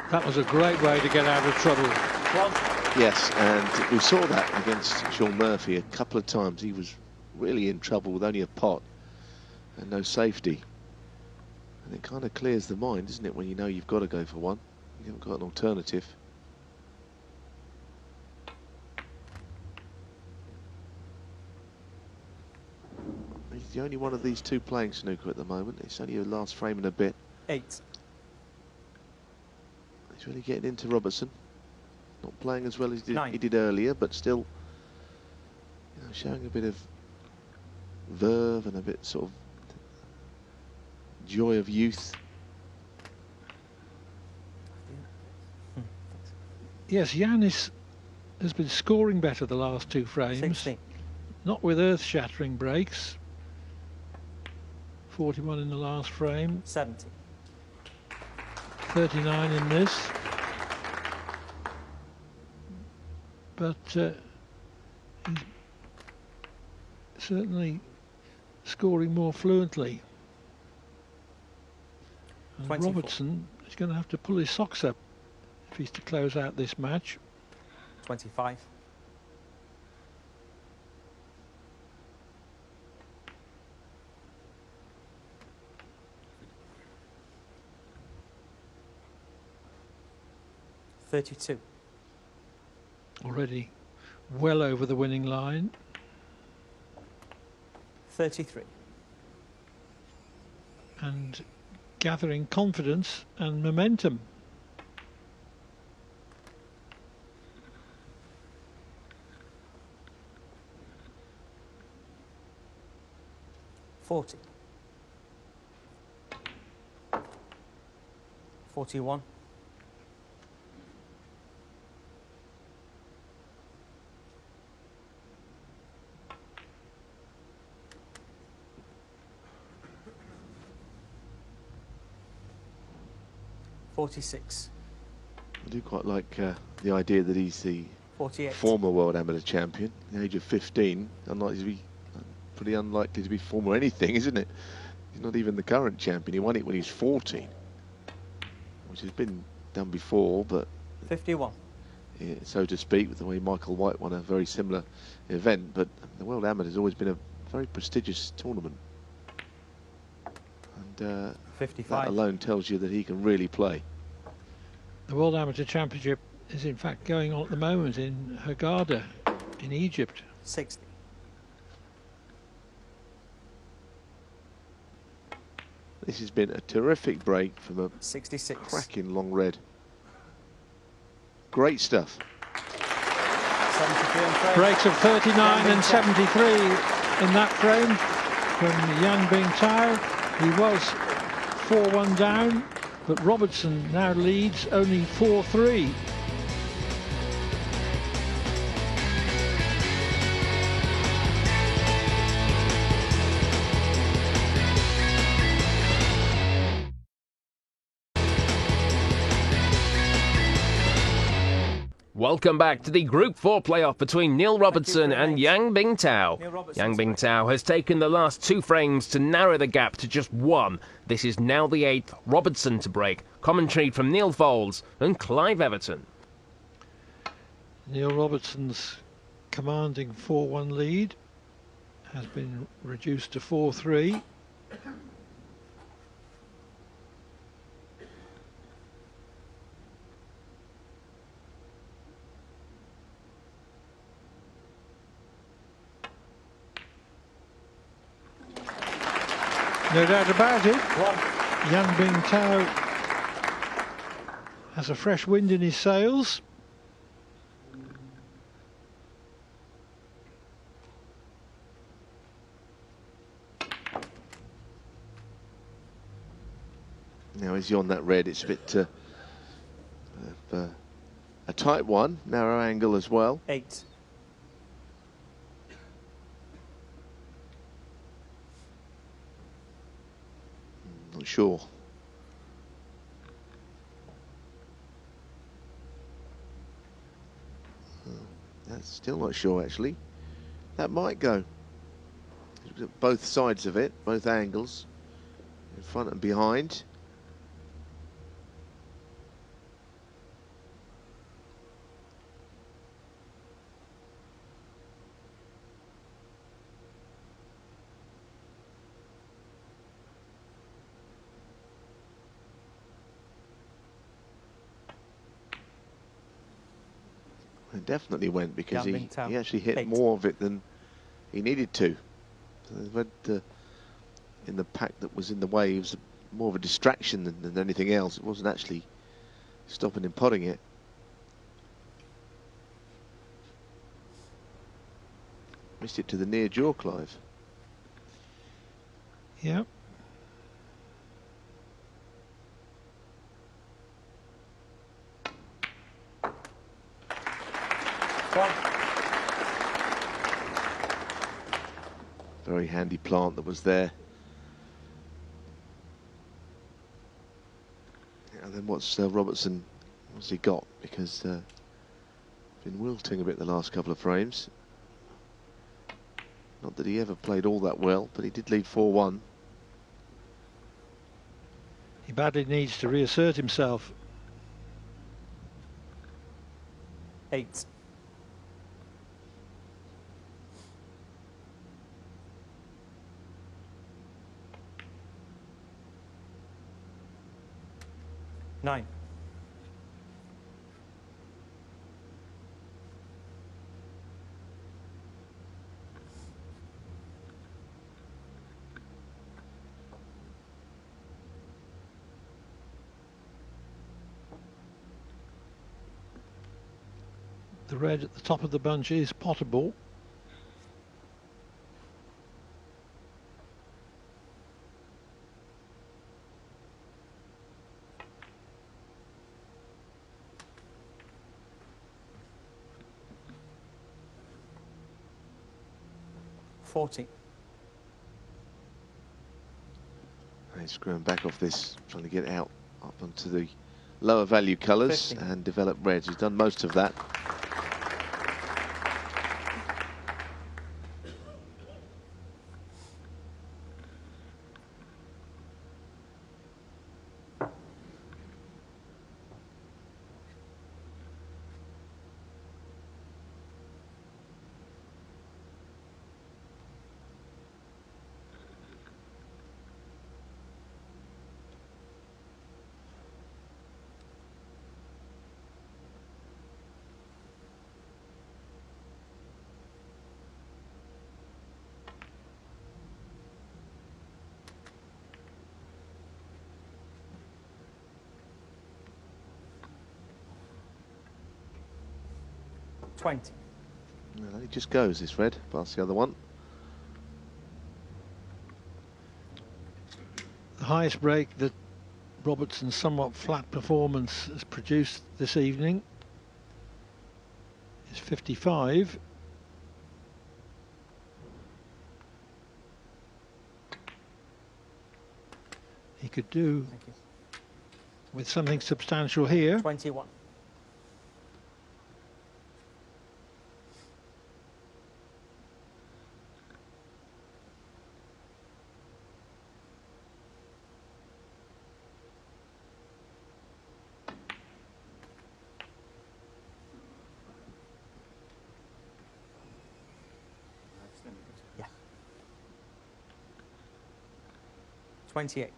That was a great way to get out of trouble. Yes, and we saw that against Sean Murphy a couple of times. He was really in trouble with only a pot and no safety. And it kind of clears the mind, doesn't it, when you know you've got to go for one. You haven't got an alternative. He's the only one of these two playing snooker at the moment. It's only a last frame and a bit. 8. He's really getting into Robertson. Not playing as well as he 9. did earlier, but still, you know, showing a bit of verve and a bit sort of joy of youth. Yes, Yan has been scoring better the last two frames. 16. Not with earth-shattering breaks. 41 in the last frame. 70. 39 in this. But he's certainly scoring more fluently. And 24. Robertson is going to have to pull his socks up if he's to close out this match. 25. $32. Already well over the winning line. 33. And gathering confidence and momentum. $40. 41. 46. I do quite like the idea that he's the 48. former world amateur champion, at the age of 15. Pretty unlikely to be former anything, isn't it? He's not even the current champion. He won it when he was 14, which has been done before, but 51. yeah, so to speak, with the way Michael White won a very similar event. But the World Amateur has always been a very prestigious tournament, and 55. that alone tells you that he can really play. The World Amateur Championship is in fact going on at the moment in Hurghada in Egypt. 60. This has been a terrific break from a 66. cracking long red. Great stuff. 73 on frame. Breaks of 39 and 73 in that frame from Yan Bingtao. He was 4-1 down but Robertson now leads only 4-3. Welcome back to the Group 4 playoff between Neil Robertson and Yan Bingtao. Yan Bingtao has taken the last 2 frames to narrow the gap to just 1. This is now the 8th Robertson to break. Commentary from Neil Foulds and Clive Everton. Neil Robertson's commanding 4-1 lead has been reduced to 4-3. No doubt about it. Yan Bingtao has a fresh wind in his sails. Now is he on that red? It's a bit a tight one, narrow angle as well. 8. Not sure. That's still not sure actually. That might go. Both sides of it, both angles, in front and behind. It definitely went because he actually hit 8. more of it than he needed to. So the red in the pack that was in the way, it was more of a distraction than anything else. It wasn't actually stopping him potting it. Missed it to the near jaw, Clive. Yep. Very handy plant that was there. And then what's Robertson, what's he got? Because been wilting a bit the last couple of frames. Not that he ever played all that well, but he did lead 4-1. He badly needs to reassert himself. 8. Nine. The red at the top of the bunch is potable. He's screwing back off this, trying to get out up onto the lower value colours 50. and develop reds. He's done most of that. Well, he just goes, this red, past the other one. The highest break that Robertson's somewhat flat performance has produced this evening is 55. He could do with something substantial here. 21. Yeah. 28.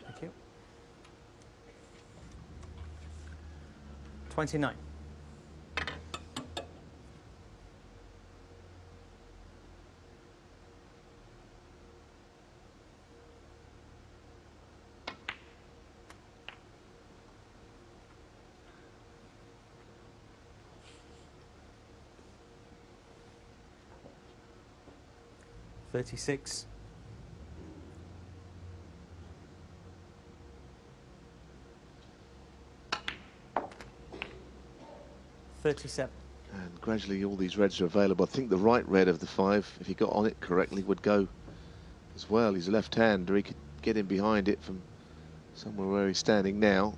Thank you. 29. $36. 37. And gradually all these reds are available. I think the right red of the 5, if he got on it correctly, would go as well. He's a left-hander. He could get in behind it from somewhere where he's standing now.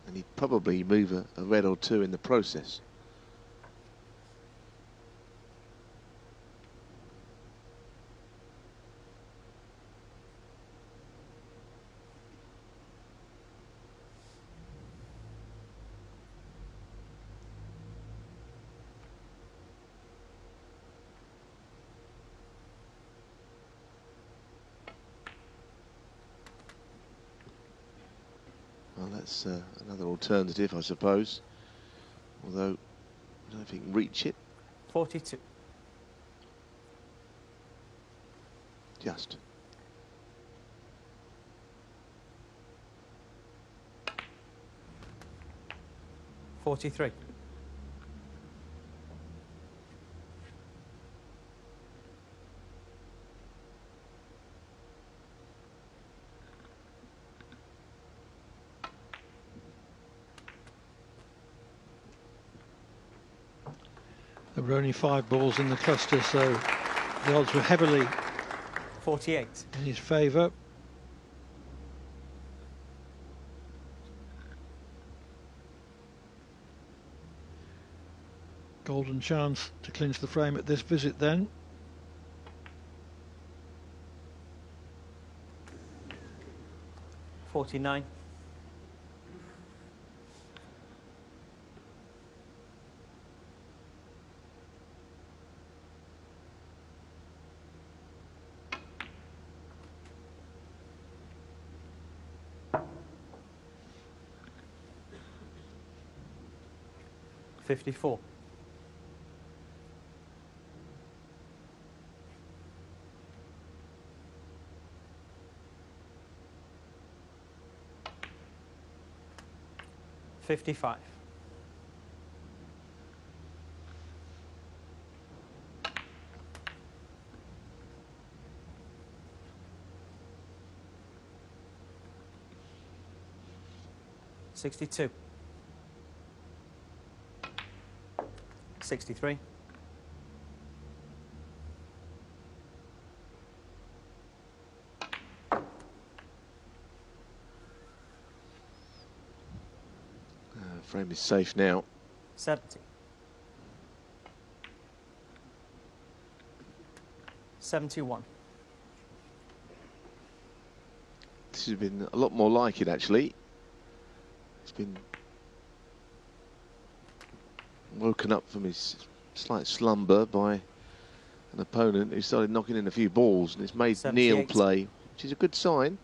And he'd probably move a red or two in the process. Well, that's another alternative, I suppose. Although, I don't know if he can reach it. 42. Just. $43. There were only 5 balls in the cluster, so the odds were heavily 48. in his favour. Golden chance to clinch the frame at this visit then. $49. $54. $55. $62. 63. Frame is safe now. 70. 71. This has been a lot more like it, actually. It's been woken up from his Slight slumber by an opponent who started knocking in a few balls, and it's made 78. Neil play, which is a good sign.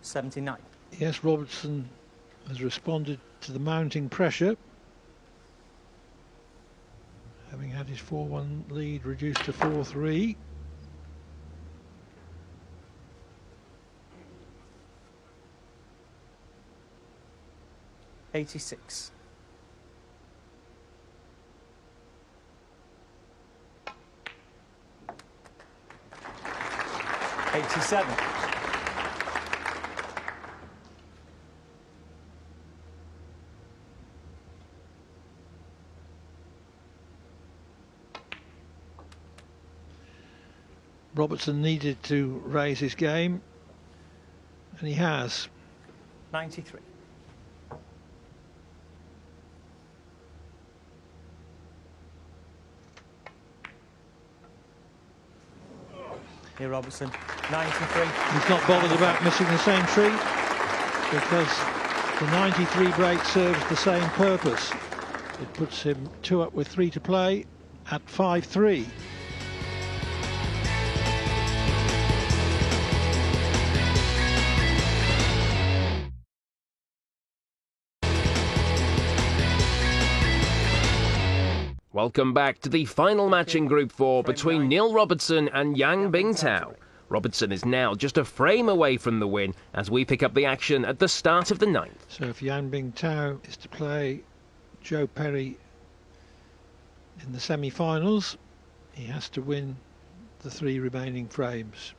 $79. Yes, Robertson has responded to the mounting pressure, having had his 4-1 lead reduced to 4-3. $86. $87. Robertson needed to raise his game, and he has. 93. Here Robertson, 93. He's not bothered about missing the same treat, because the 93 break serves the same purpose. It puts him 2 up with 3 to play at 5-3. Welcome back to the final match in Group 4 between Neil Robertson and Yan Bingtao. Robertson is now just a frame away from the win as we pick up the action at the start of the 9th. So if Yan Bingtao is to play Joe Perry in the semi-finals, he has to win the 3 remaining frames.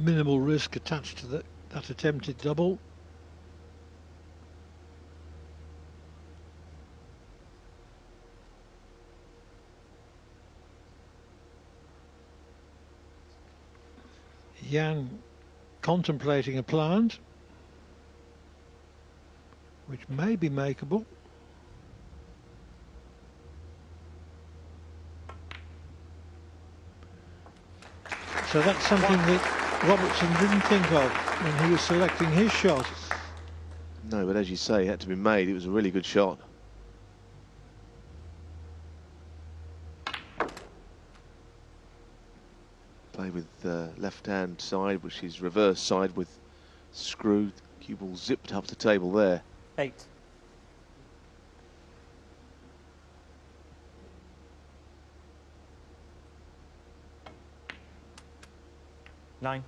Minimal risk attached to that attempted double. Yan contemplating a plant, which may be makeable. So that's something that Robertson didn't think of when he was selecting his shot. No, but as you say, it had to be made. It was a really good shot. Play with the left-hand side, which is reverse side with screw. Cue ball zipped up the table there. 8. Nine.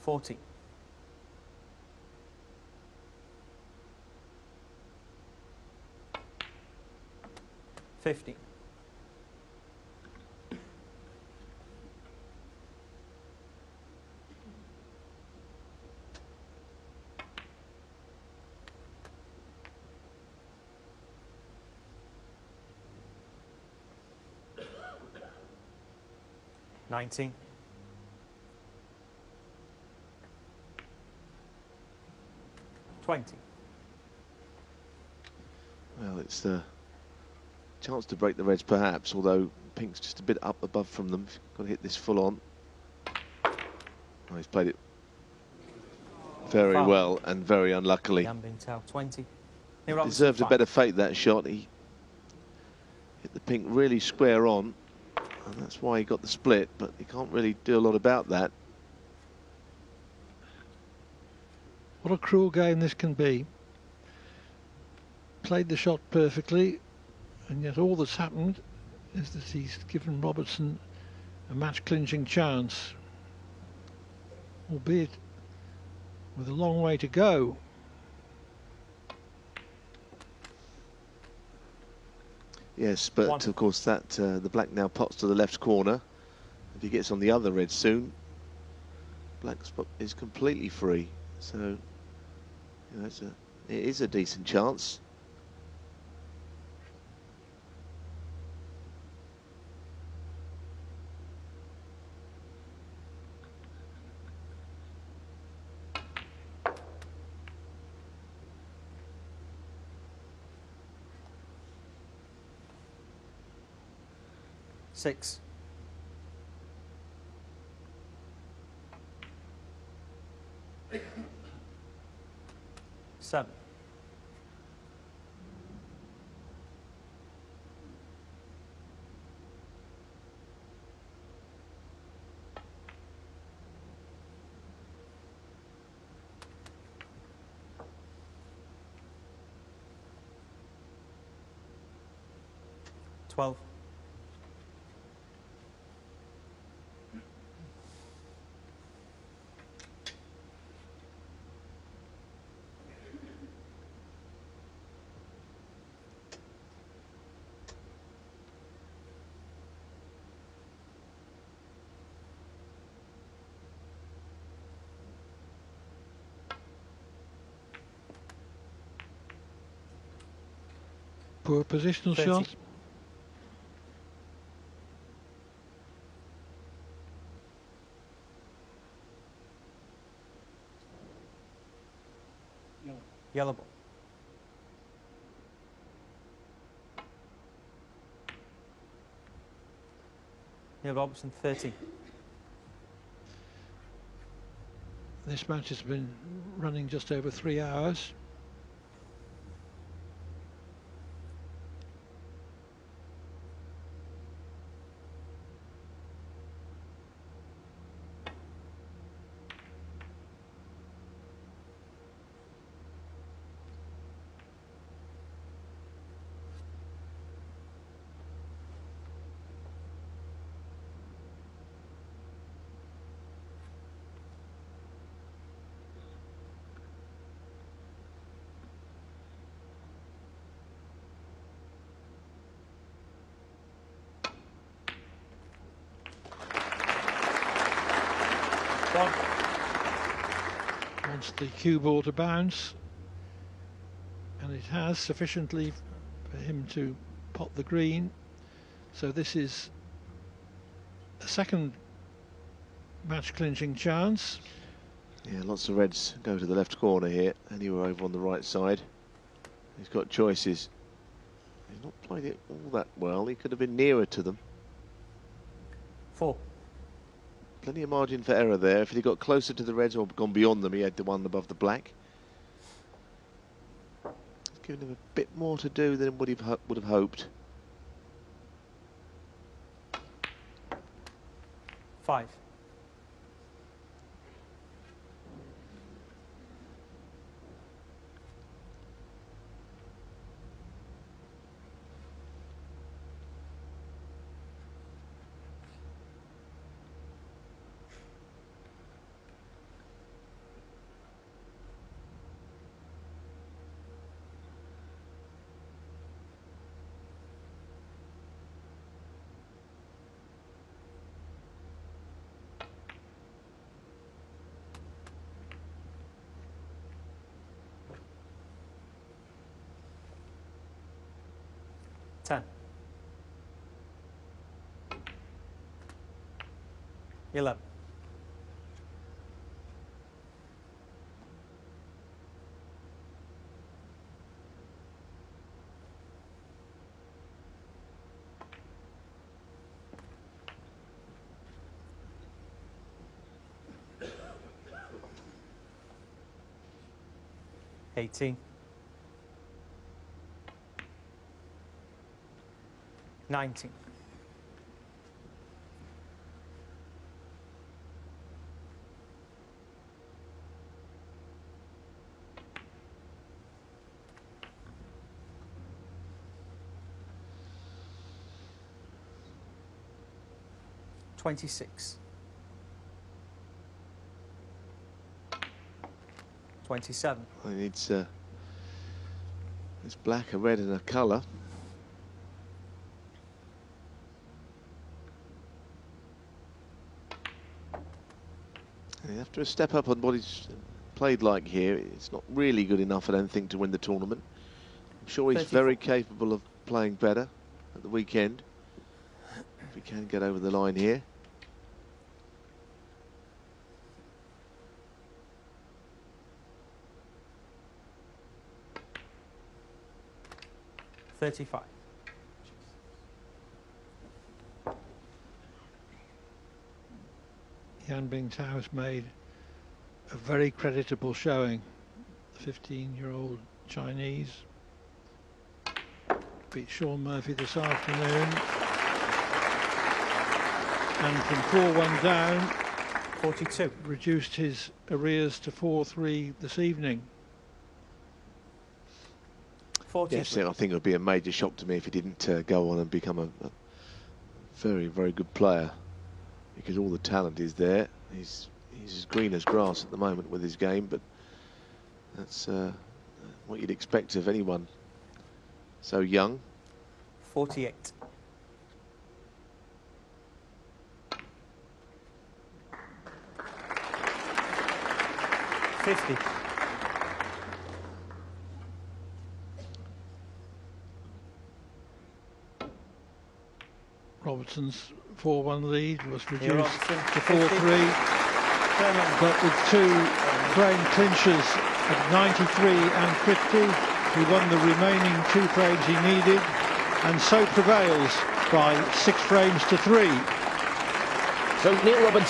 40. 50. 19. 20. Well, it's the chance to break the reds perhaps, although pink's just a bit up above from them. Got to hit this full on. Oh, he's played it very Foul. well and very unluckily. Yan Bingtao, 20. Deserved a better fate, that shot. He hit the pink really square on, and that's why he got the split, but he can't really do a lot about that. What a cruel game this can be. Played the shot perfectly, and yet all that's happened is that he's given Robertson a match-clinching chance, albeit with a long way to go. Yes, but of course that the black now pots to the left corner. If he gets on the other red soon, black spot is completely free. So you know, it is a decent chance. Six. 7. 12. Poor positional 30. shot. Yellow ball. Neil Robertson, 30. This match has been running just over 3 hours. Wants the cue ball to bounce, and it has sufficiently for him to pot the green. So this is a second match clinching chance. Yeah, lots of reds go to the left corner here, and you were over on the right side. He's got choices. He's not played it all that well. He could have been nearer to them. 4. Plenty of margin for error there. If he'd got closer to the reds or gone beyond them, he had the one above the black. It's given him a bit more to do than would have hoped. 5. 10. 11. 18. 19. 26. 27. He needs it's black, a red and a colour. And you have to step up on what he's played like here. It's not really good enough, I don't think, to win the tournament. I'm sure he's 34. very capable of playing better at the weekend, if he can get over the line here. 35. Yan Bingtao has made a very creditable showing. The 15-year-old Chinese beat Sean Murphy this afternoon, and from 4-1 down, 42. reduced his arrears to 4-3 this evening. 43. Yes, I think it would be a major shock to me if he didn't go on and become a very, very good player, because all the talent is there. He's as green as grass at the moment with his game, but that's what you'd expect of anyone so young. 48. 50. Robertson's 4-1 lead was reduced Robertson, to 50. 4-3. But with two frame clinches at 93 and 50, he won the remaining two frames he needed, and so prevails by 6 frames to 3. So Neil Robertson